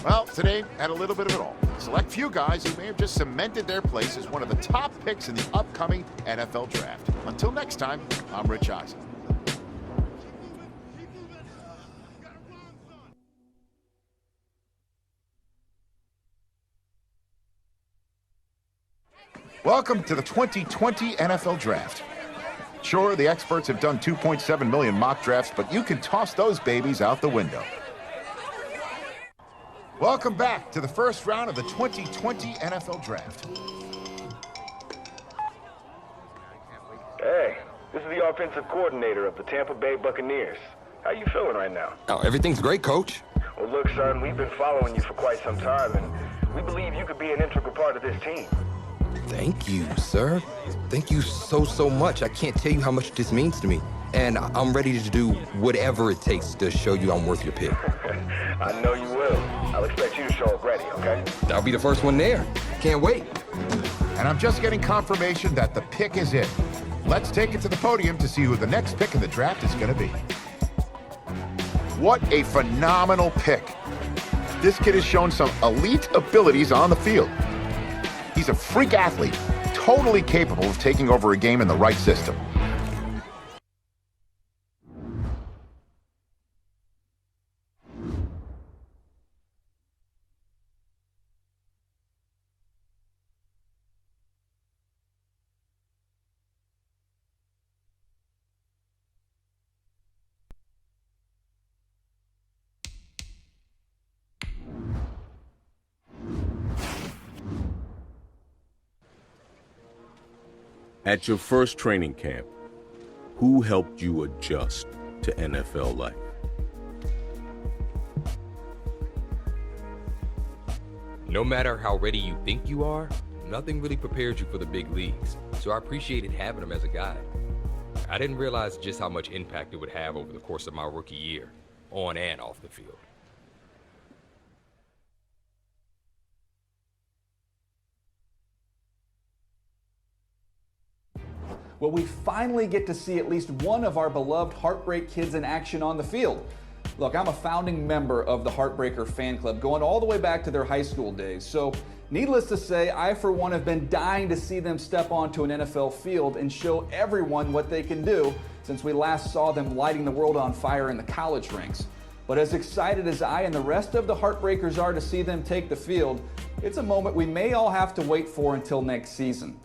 Well, today had a little bit of it all. select few guys who may have just cemented their place as one of the top picks in the upcoming NFL draft. Until next time, I'm Rich Eisen. Welcome to the 2020 NFL Draft. Sure, the experts have done 2.7 million mock drafts, but you can toss those babies out the window. Welcome back to the first round of the 2020 NFL Draft. Hey, this is the offensive coordinator of the Tampa Bay Buccaneers. How you feeling right now? Oh, everything's great, Coach. Well, look, son, we've been following you for quite some time, and we believe you could be an integral part of this team. Thank you, sir. Thank you so much. I can't tell you how much this means to me. And I'm ready to do whatever it takes to show you I'm worth your pick. I know you will. I'll expect you to show up ready, okay? I'll be the first one there. Can't wait. And I'm just getting confirmation that the pick is it. Let's take it to the podium to see who the next pick in the draft is going to be. What a phenomenal pick. This kid has shown some elite abilities on the field. He's a freak athlete, totally capable of taking over a game in the right system. At your first training camp, who helped you adjust to NFL life? No matter how ready you think you are, nothing really prepares you for the big leagues. So I appreciated having him as a guide. I didn't realize just how much impact it would have over the course of my rookie year, on and off the field. Well, we finally get to see at least one of our beloved Heartbreak kids in action on the field. Look, I'm a founding member of the Heartbreaker fan club, going all the way back to their high school days. So, needless to say, I for one have been dying to see them step onto an NFL field and show everyone what they can do since we last saw them lighting the world on fire in the college ranks. But as excited as I and the rest of the Heartbreakers are to see them take the field, it's a moment we may all have to wait for until next season.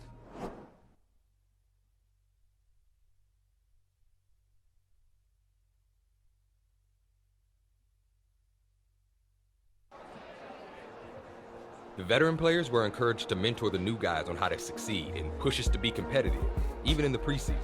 The veteran players were encouraged to mentor the new guys on how to succeed and push us to be competitive, even in the preseason.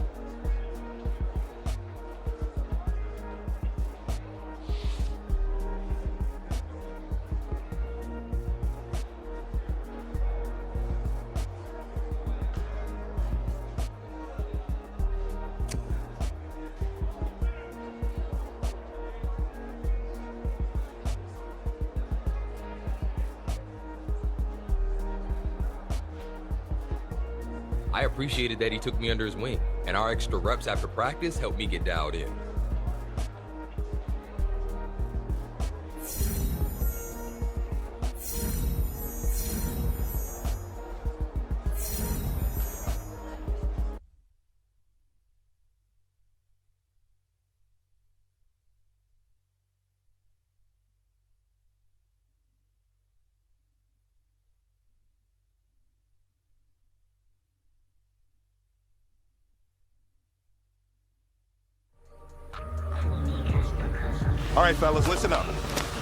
I appreciated that he took me under his wing, and our extra reps after practice helped me get dialed in. All right, fellas, listen up.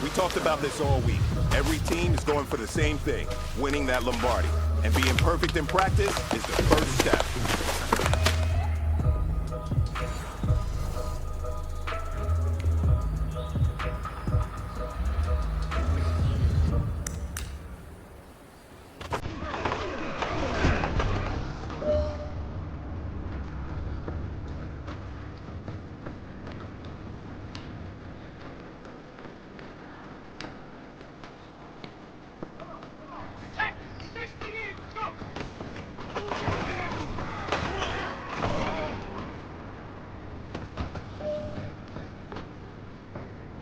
We talked about this all week. Every team is going for the same thing, winning that Lombardi. And being perfect in practice is the first step.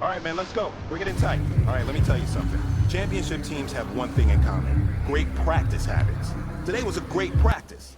All right, man, let's go. We're getting tight. All right, let me tell you something. Championship teams have one thing in common: great practice habits. Today was a great practice.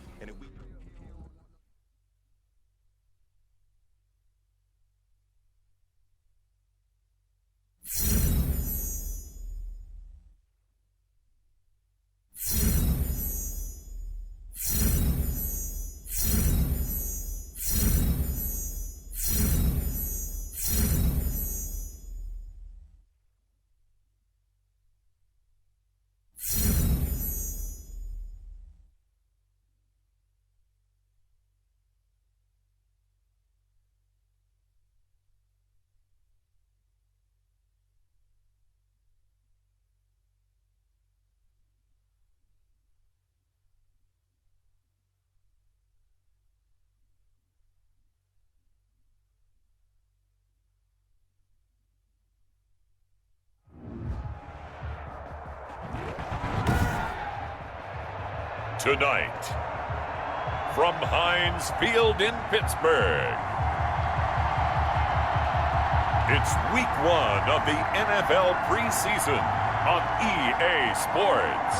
Tonight, from Heinz Field in Pittsburgh, it's week 1 of the NFL preseason on EA Sports.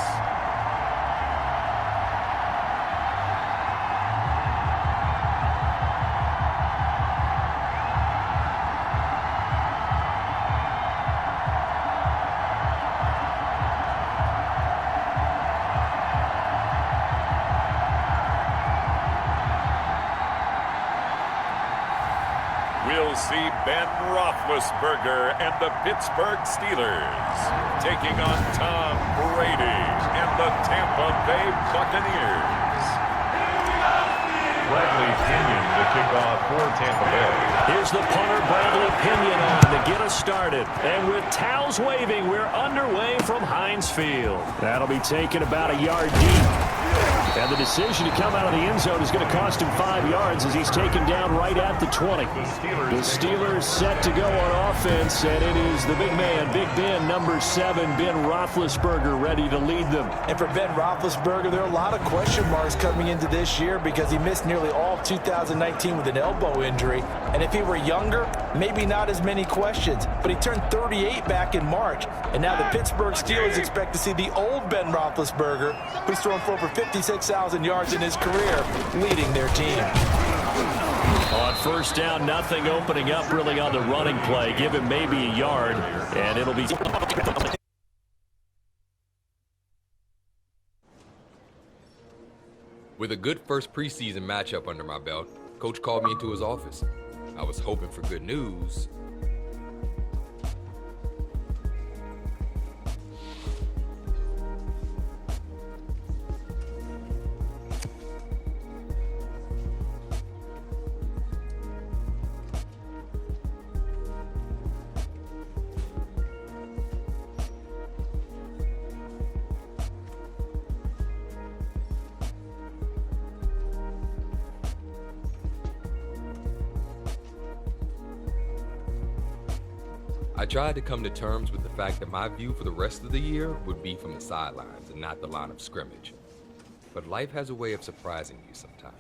We'll see Ben Roethlisberger and the Pittsburgh Steelers taking on Tom Brady and the Tampa Bay Buccaneers. Bradley Pinion to kick off for Tampa Bay. Here's the punter, Bradley Pinion, on to get us started. And with towels waving, we're underway from Heinz Field. That'll be taken about a yard deep. And the decision to come out of the end zone is going to cost him 5 yards as he's taken down right at the 20. The Steelers set to go on offense, and it is the big man, Big Ben, number 7, Ben Roethlisberger, ready to lead them. And for Ben Roethlisberger, there are a lot of question marks coming into this year because he missed nearly all of 2019 with an elbow injury. And if he were younger, maybe not as many questions. But he turned 38 back in March. And now the Pittsburgh Steelers expect to see the old Ben Roethlisberger, who's thrown for over 56,000 yards in his career, leading their team. On first down, nothing opening up really on the running play. Give him maybe a yard, and it'll be... With a good first preseason matchup under my belt, Coach called me into his office. I was hoping for good news. I tried to come to terms with the fact that my view for the rest of the year would be from the sidelines and not the line of scrimmage. But life has a way of surprising you sometimes.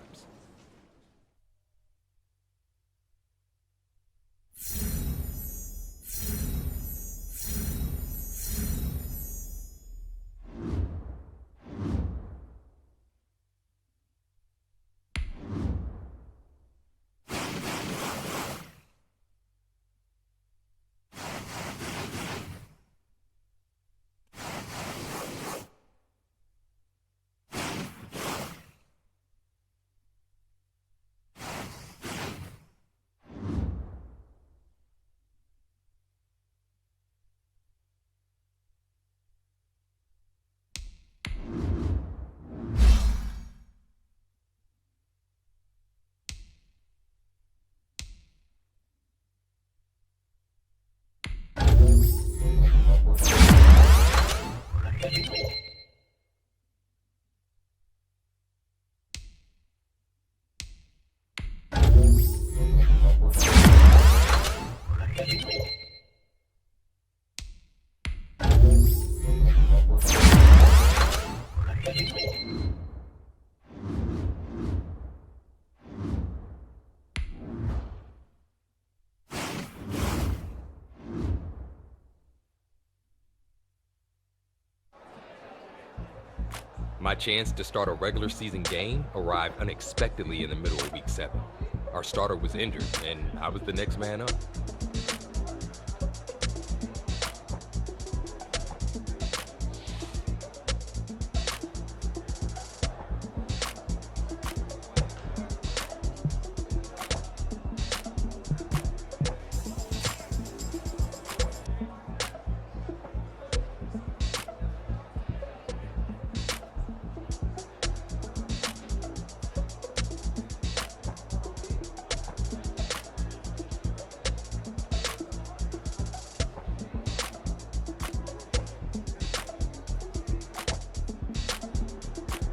My chance to start a regular season game arrived unexpectedly in the middle of week 7. Our starter was injured, and I was the next man up.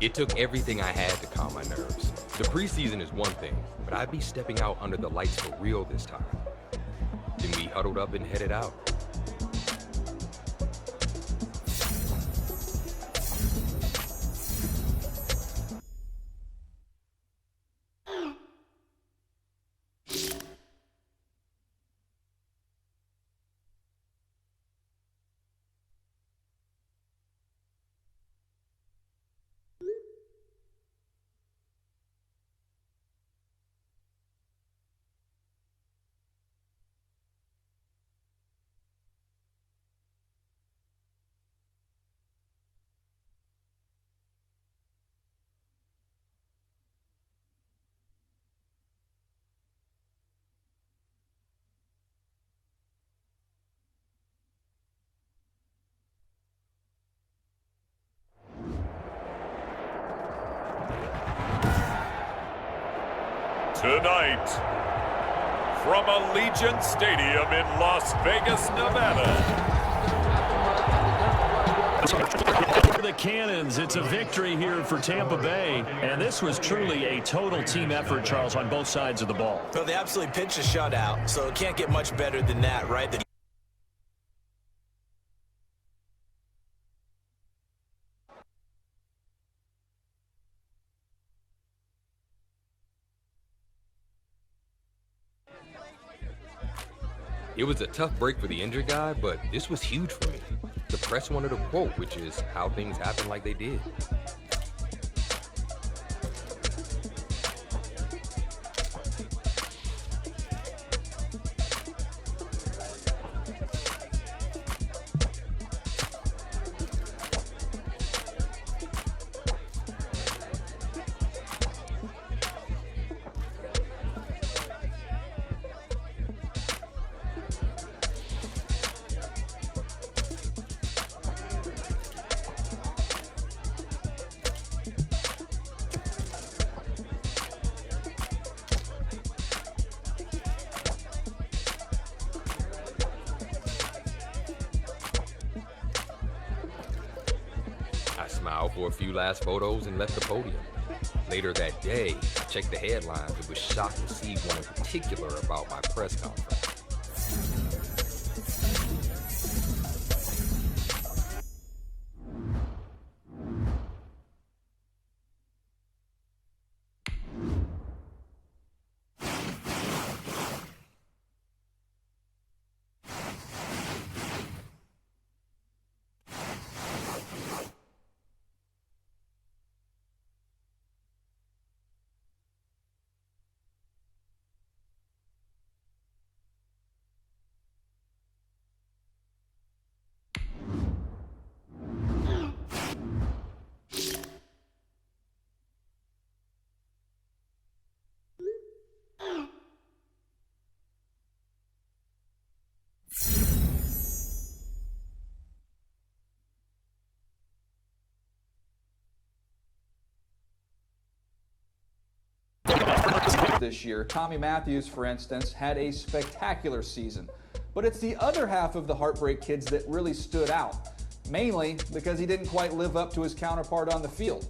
It took everything I had to calm my nerves. The preseason is one thing, but I'd be stepping out under the lights for real this time. Then we huddled up and headed out. Tonight, from Allegiant Stadium in Las Vegas, Nevada. For the Cannons, it's a victory here for Tampa Bay, and this was truly a total team effort, Charles, on both sides of the ball. Well, they absolutely pitched a shutout, so it can't get much better than that, right? It was a tough break for the injured guy, but this was huge for me. The press wanted a quote, which is how things happened like they did. Smiled for a few last photos and left the podium. Later that day, I checked the headlines and was shocked to see one in particular about my press conference. This year, Tommy Matthews, for instance, had a spectacular season. But it's the other half of the Heartbreak Kids that really stood out, mainly because he didn't quite live up to his counterpart on the field.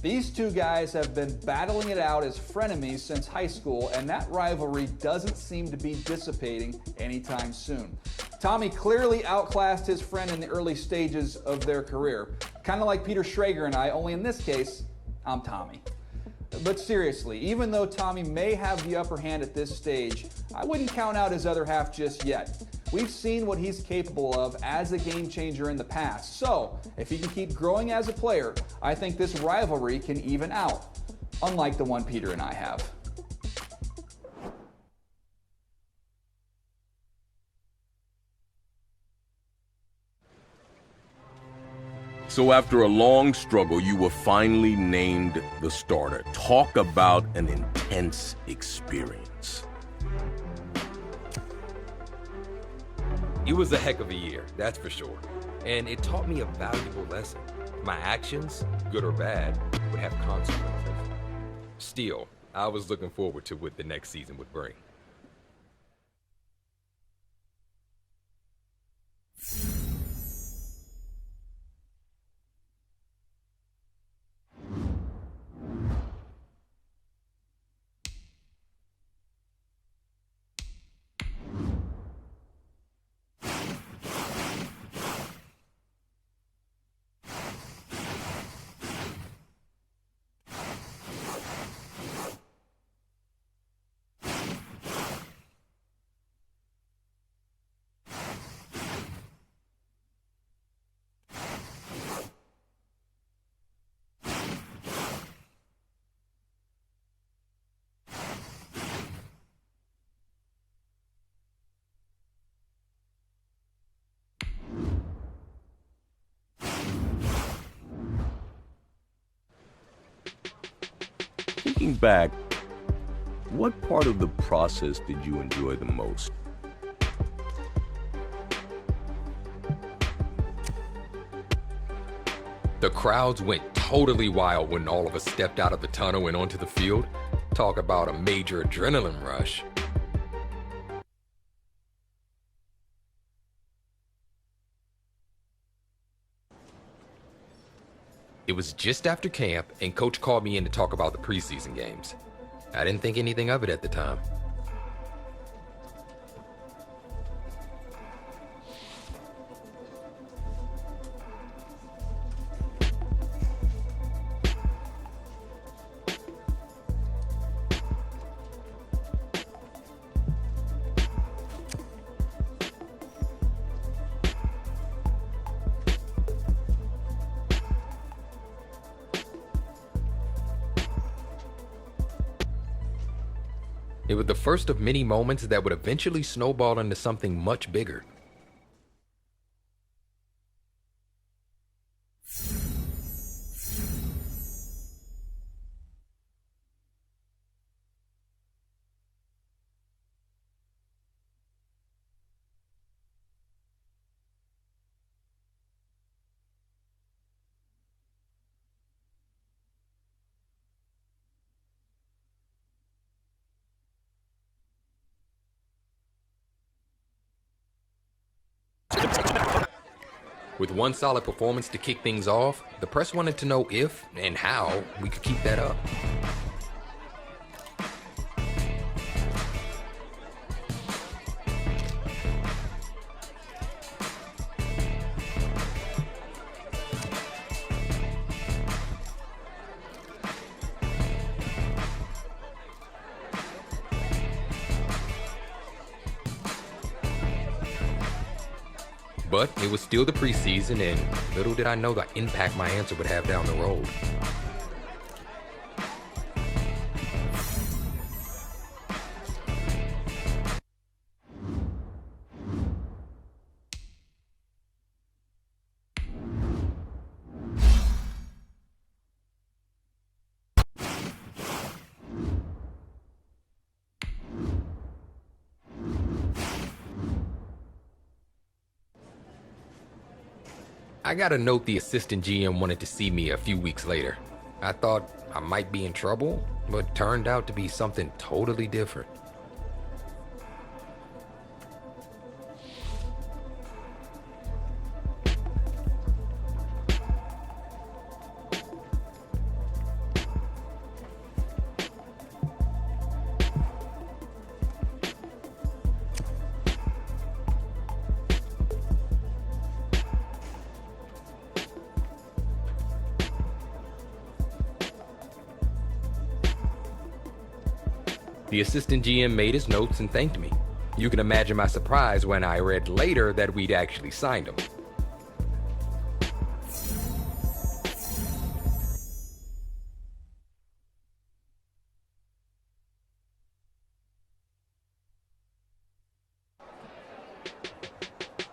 These two guys have been battling it out as frenemies since high school, and that rivalry doesn't seem to be dissipating anytime soon. Tommy clearly outclassed his friend in the early stages of their career, kind of like Peter Schrager and I, only in this case, I'm Tommy. But seriously, even though Tommy may have the upper hand at this stage, I wouldn't count out his other half just yet. We've seen what he's capable of as a game changer in the past. So, if he can keep growing as a player, I think this rivalry can even out, unlike the one Peter and I have. So after a long struggle, you were finally named the starter. Talk about an intense experience. It was a heck of a year, that's for sure. And it taught me a valuable lesson. My actions, good or bad, would have consequences. Still, I was looking forward to what the next season would bring. Thinking back, what part of the process did you enjoy the most? The crowds went totally wild when all of us stepped out of the tunnel and onto the field. Talk about a major adrenaline rush. It was just after camp, and Coach called me in to talk about the preseason games. I didn't think anything of it at the time. It was the first of many moments that would eventually snowball into something much bigger. With one solid performance to kick things off, the press wanted to know if and how we could keep that up. But it was still the preseason, and little did I know the impact my answer would have down the road. I got a note the assistant GM wanted to see me a few weeks later. I thought I might be in trouble, but turned out to be something totally different. The assistant GM made his notes and thanked me. You can imagine my surprise when I read later that we'd actually signed him.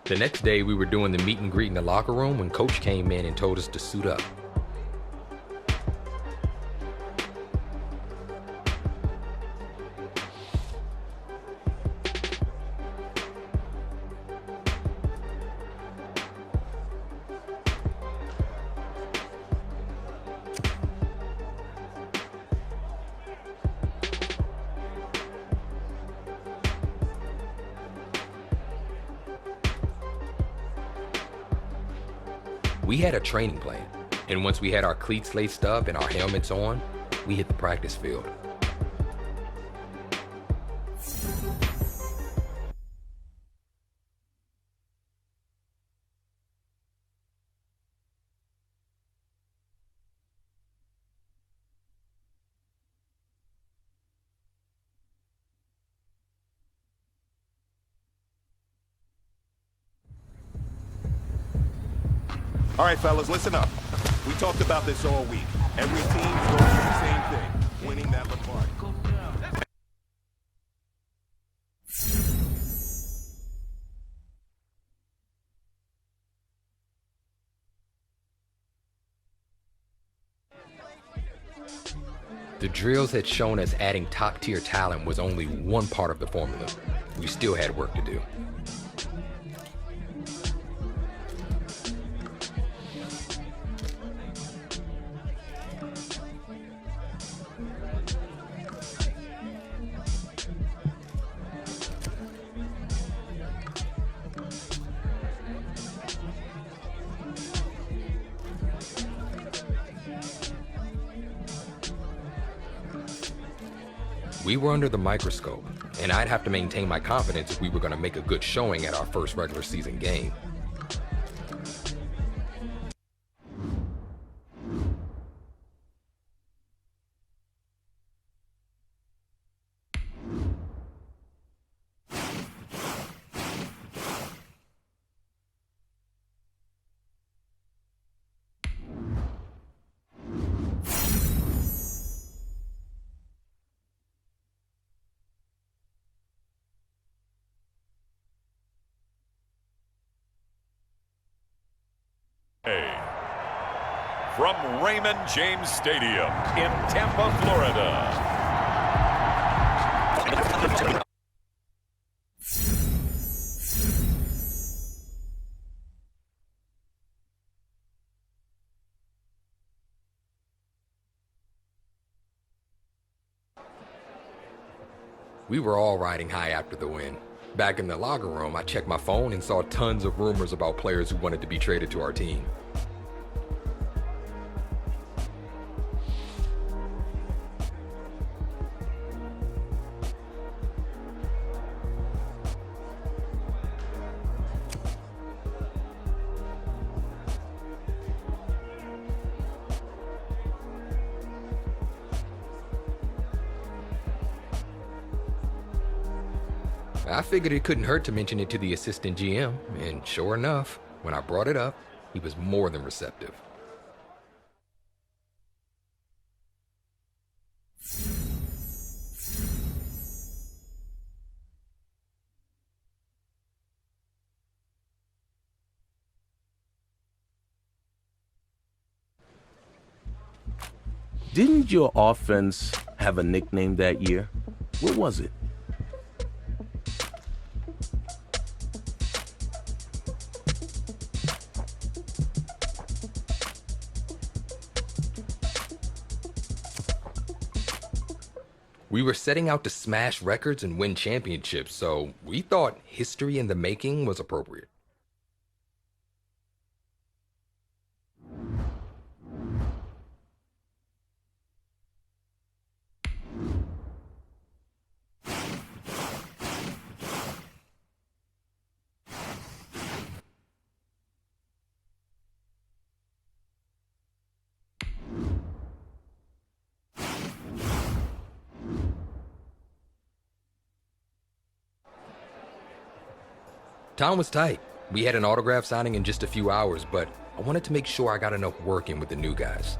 The next day, we were doing the meet and greet in the locker room when Coach came in and told us to suit up. We had a training plan, and once we had our cleats laced up and our helmets on, we hit the practice field. All right, fellas, listen up. We talked about this all week. Every team's going for the same thing, winning that Lombardi. The drills had shown us adding top-tier talent was only one part of the formula. We still had work to do. We were under the microscope, and I'd have to maintain my confidence if we were going to make a good showing at our first regular season game. From Raymond James Stadium in Tampa, Florida. We were all riding high after the win. Back in the locker room, I checked my phone and saw tons of rumors about players who wanted to be traded to our team. I figured it couldn't hurt to mention it to the assistant GM, and sure enough, when I brought it up, he was more than receptive. Didn't your offense have a nickname that year? What was it? We were setting out to smash records and win championships, so we thought history in the making was appropriate. Time was tight. We had an autograph signing in just a few hours, but I wanted to make sure I got enough work in with the new guys.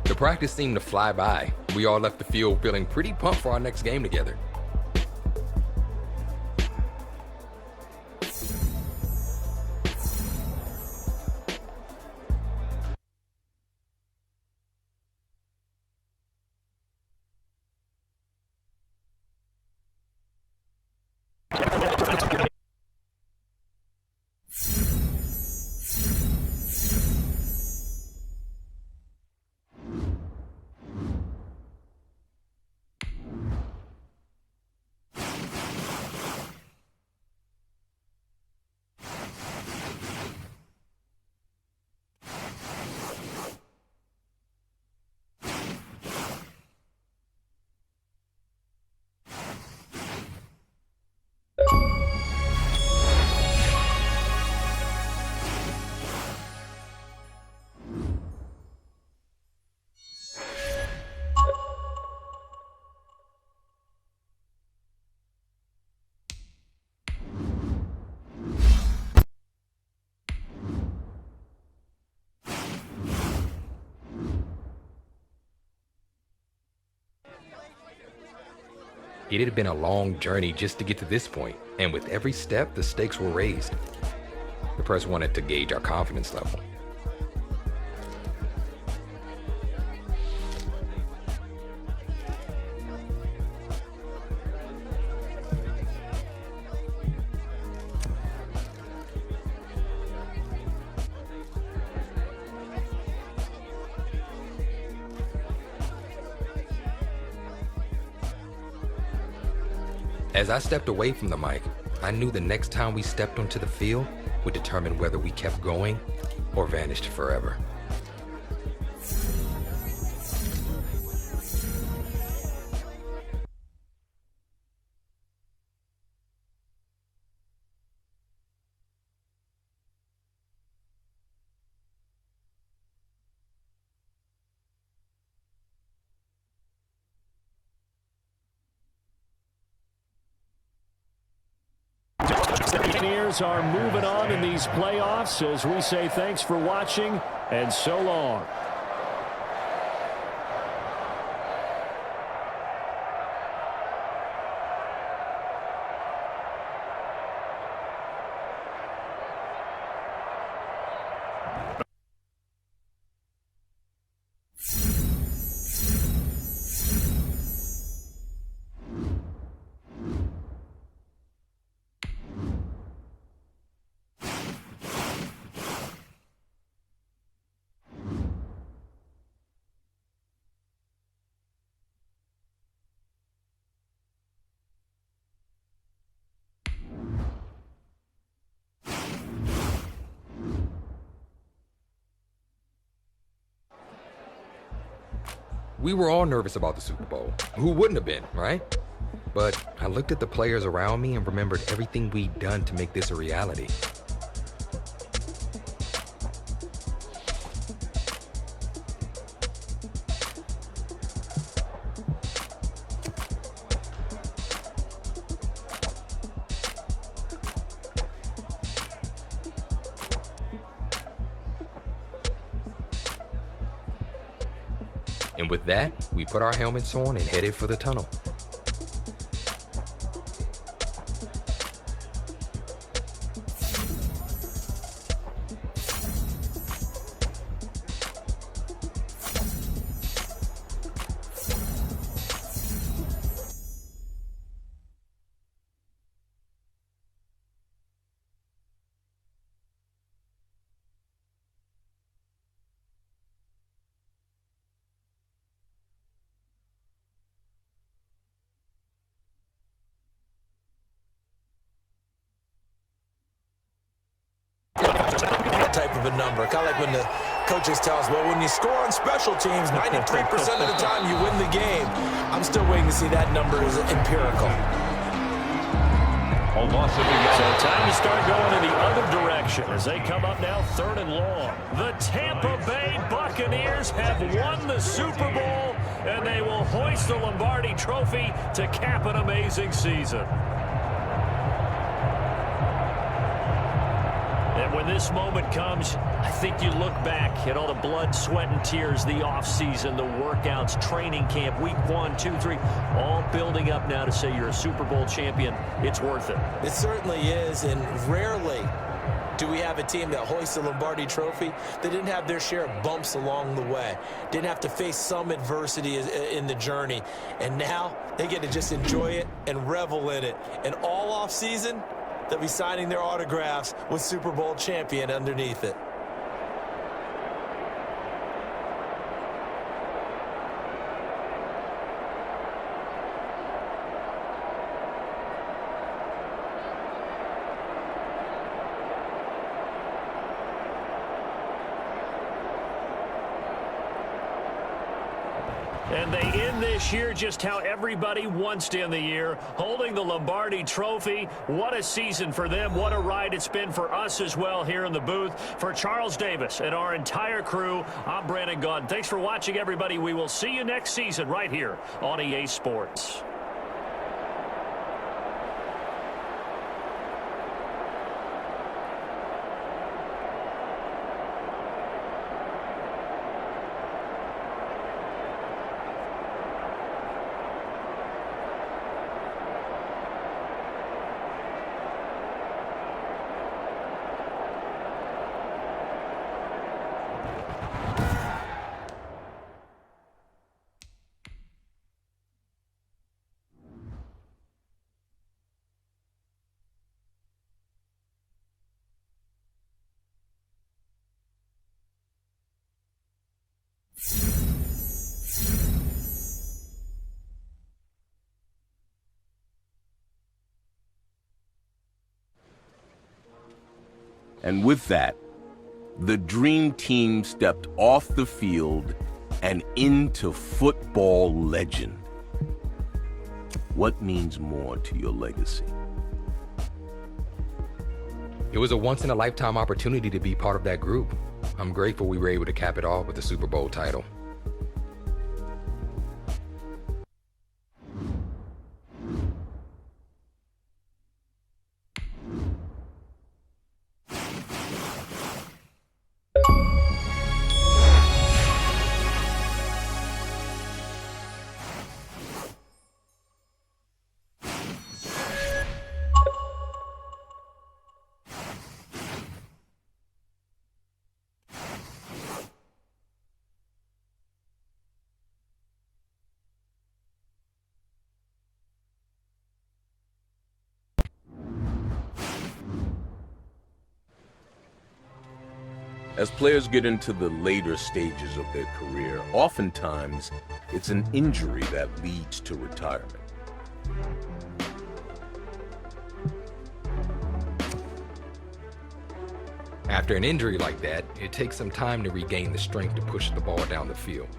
The practice seemed to fly by. We all left the field feeling pretty pumped for our next game together. It had been a long journey just to get to this point, and with every step, the stakes were raised. The press wanted to gauge our confidence level. As I stepped away from the mic, I knew the next time we stepped onto the field would determine whether we kept going or vanished forever. Buccaneers are moving on in these playoffs as we say thanks for watching and so long. We were all nervous about the Super Bowl. Who wouldn't have been, right? But I looked at the players around me and remembered everything we'd done to make this a reality. And with that, we put our helmets on and headed for the tunnel. type of a number. Kind of like when the coaches tell us, well, when you score on special teams, 93% of the time you win the game. I'm still waiting to see that number as empirical. So time to start going in the other direction as they come up now 3rd and long. The Tampa Bay Buccaneers have won the Super Bowl, and they will hoist the Lombardi Trophy to cap an amazing season. And when this moment comes, I think you look back at all the blood, sweat, and tears, the offseason, the workouts, training camp, week 1, 2, 3, all building up now to say you're a Super Bowl champion. It's worth it. It certainly is, and rarely do we have a team that hoists the Lombardi Trophy that didn't have their share of bumps along the way, didn't have to face some adversity in the journey, and now they get to just enjoy it and revel in it. And all offseason, they'll be signing their autographs with Super Bowl champion underneath it. And they end this year just how everybody wants to end the year, holding the Lombardi Trophy. What a season for them. What a ride it's been for us as well here in the booth. For Charles Davis and our entire crew, I'm Brandon Gaudin. Thanks for watching, everybody. We will see you next season right here on EA Sports. And with that, the Dream Team stepped off the field and into football legend. What means more to your legacy? It was a once-in-a-lifetime opportunity to be part of that group. I'm grateful we were able to cap it off with the Super Bowl title. As players get into the later stages of their career, oftentimes it's an injury that leads to retirement. After an injury like that, it takes some time to regain the strength to push the ball down the field.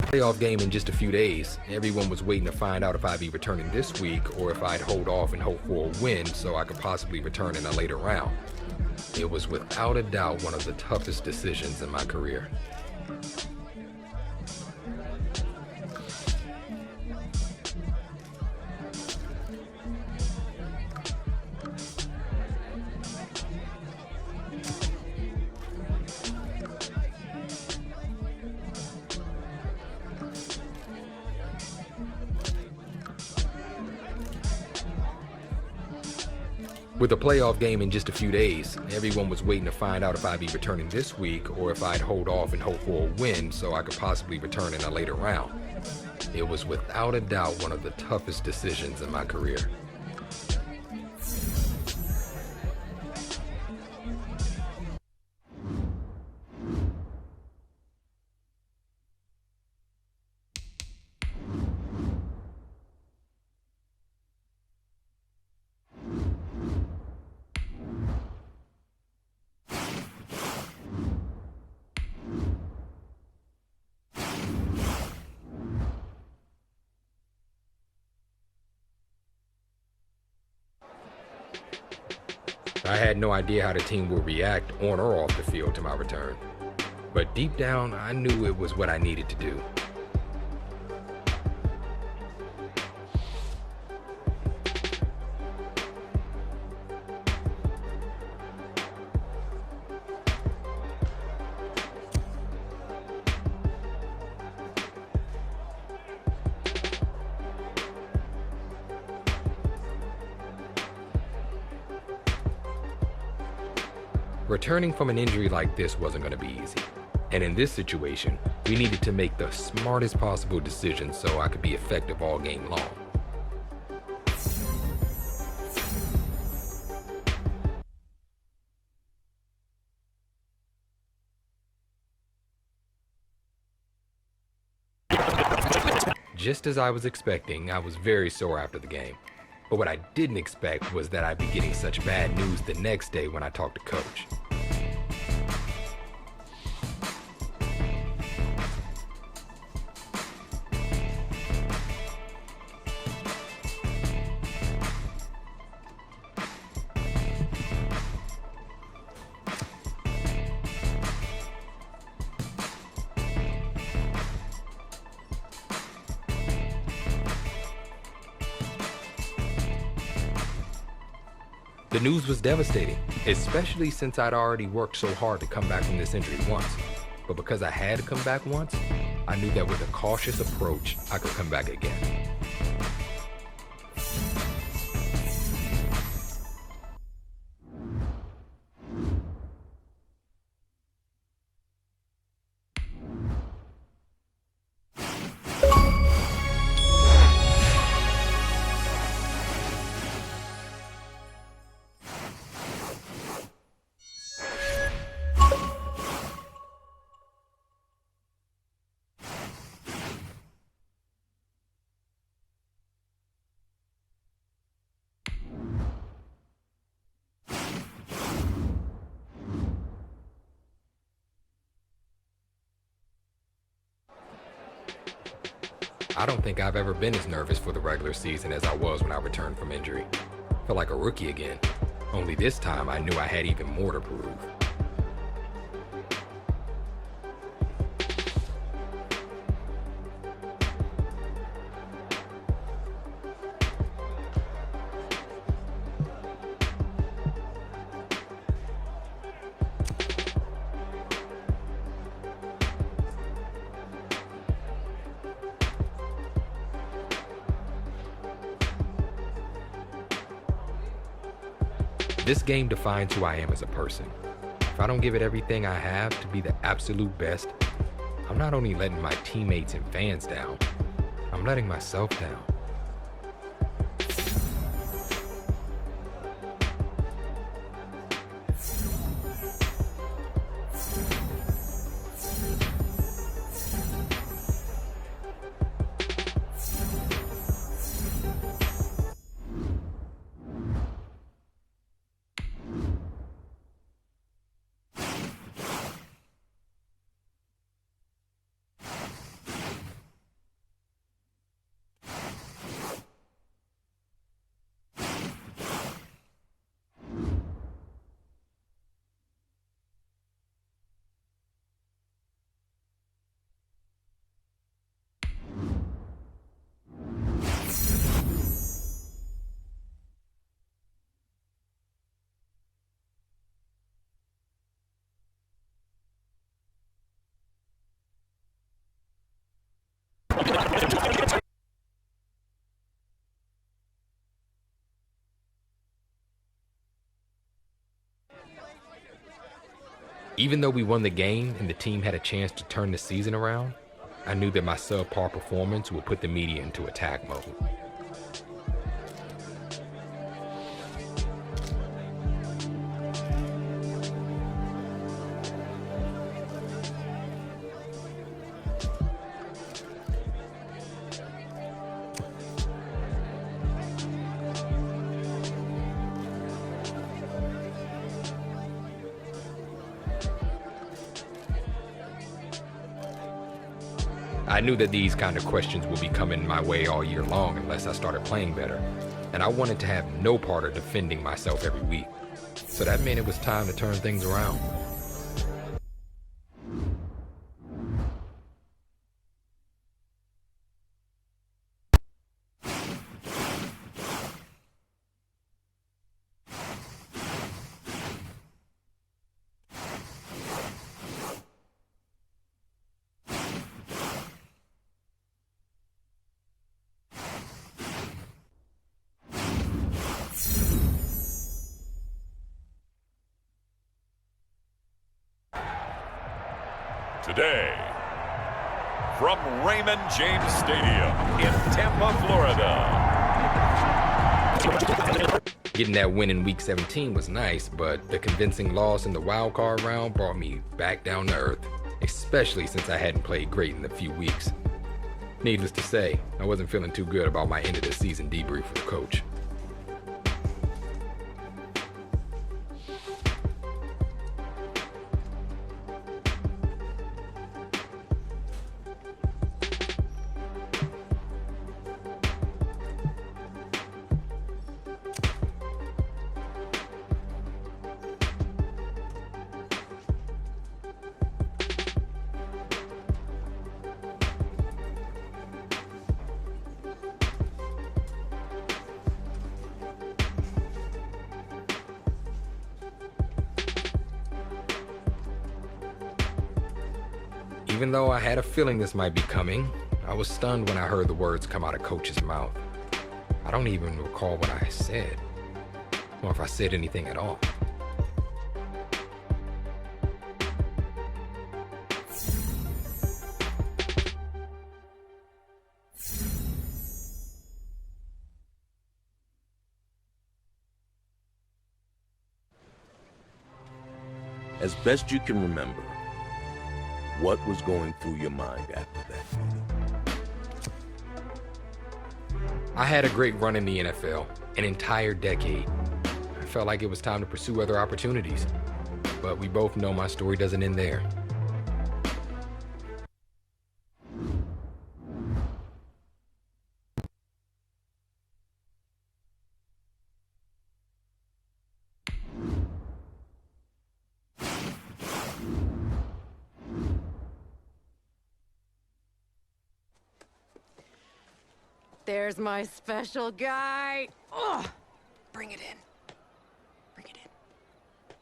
Playoff game in just a few days. Everyone was waiting to find out if I'd be returning this week or if I'd hold off and hope for a win so I could possibly return in a later round. It was without a doubt one of the toughest decisions in my career. With a playoff game in just a few days, everyone was waiting to find out if I'd be returning this week or if I'd hold off and hope for a win so I could possibly return in a later round. It was without a doubt one of the toughest decisions in my career. I had no idea how the team would react on or off the field to my return. But deep down, I knew it was what I needed to do. Returning from an injury like this wasn't going to be easy. And in this situation, we needed to make the smartest possible decision so I could be effective all game long. Just as I was expecting, I was very sore after the game. But what I didn't expect was that I'd be getting such bad news the next day when I talked to Coach. The news was devastating, especially since I'd already worked so hard to come back from this injury once. But because I had to come back once, I knew that with a cautious approach, I could come back again. I don't think I've ever been as nervous for the regular season as I was when I returned from injury. Felt like a rookie again. Only this time I knew I had even more to prove. This game defines who I am as a person. If I don't give it everything I have to be the absolute best, I'm not only letting my teammates and fans down, I'm letting myself down. Even though we won the game and the team had a chance to turn the season around, I knew that my subpar performance would put the media into attack mode. I knew that these kind of questions would be coming my way all year long unless I started playing better, and I wanted to have no part of defending myself every week. So that meant it was time to turn things around. Today, from Raymond James Stadium in Tampa, Florida. Getting that win in Week 17 was nice, but the convincing loss in the wild card round brought me back down to earth, especially since I hadn't played great in a few weeks. Needless to say, I wasn't feeling too good about my end of the season debrief with the coach. Even though I had a feeling this might be coming, I was stunned when I heard the words come out of Coach's mouth. I don't even recall what I said, or if I said anything at all. As best you can remember, what was going through your mind after that meeting? I had a great run in the NFL, an entire decade. I felt like it was time to pursue other opportunities, but we both know my story doesn't end there. There's my special guy. Ugh. Bring it in. Bring it in.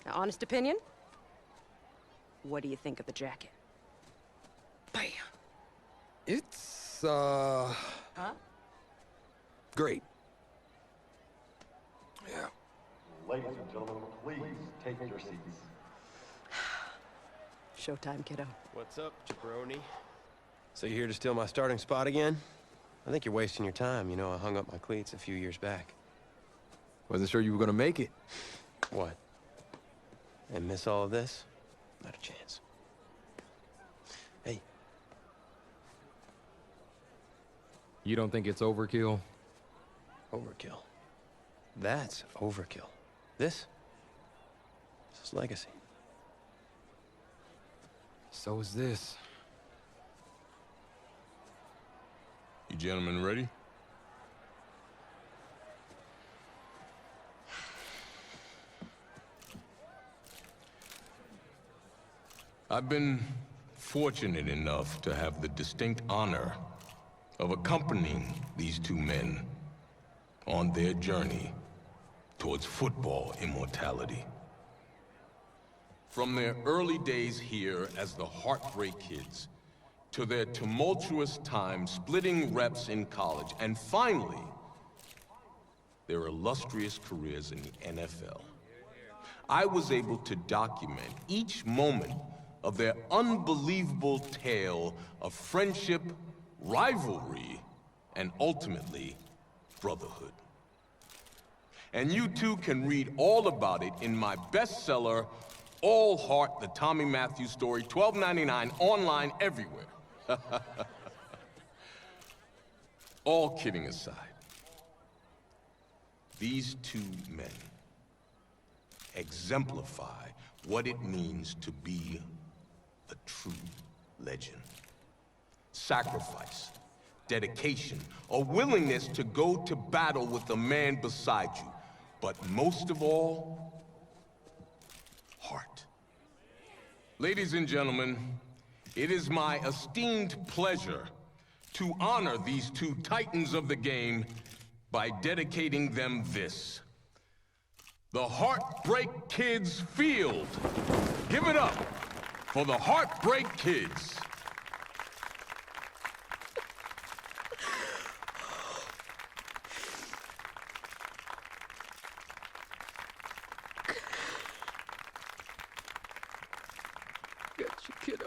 Now, honest opinion? What do you think of the jacket? Bam. It's, Huh? great. Yeah. Ladies and gentlemen, please take your seats. Showtime, kiddo. What's up, jabroni? So you here to steal my starting spot again? I think you're wasting your time. You know, I hung up my cleats a few years back. Wasn't sure you were gonna make it. What? And miss all of this? Not a chance. Hey. You don't think it's overkill? Overkill. That's overkill. This is legacy. So is this. You gentlemen ready? I've been fortunate enough to have the distinct honor of accompanying these two men on their journey towards football immortality. From their early days here as the Heartbreak Kids, to their tumultuous time splitting reps in college, and finally, their illustrious careers in the NFL. I was able to document each moment of their unbelievable tale of friendship, rivalry, and ultimately, brotherhood. And you too can read all about it in my bestseller, All Heart, the Tommy Matthews story, $12.99, online everywhere. All kidding aside, these two men exemplify what it means to be a true legend. Sacrifice, dedication, a willingness to go to battle with the man beside you, but most of all, heart. Ladies and gentlemen, it is my esteemed pleasure to honor these two titans of the game by dedicating them this: the Heartbreak Kids Field. Give it up for the Heartbreak Kids. Got you, kiddo.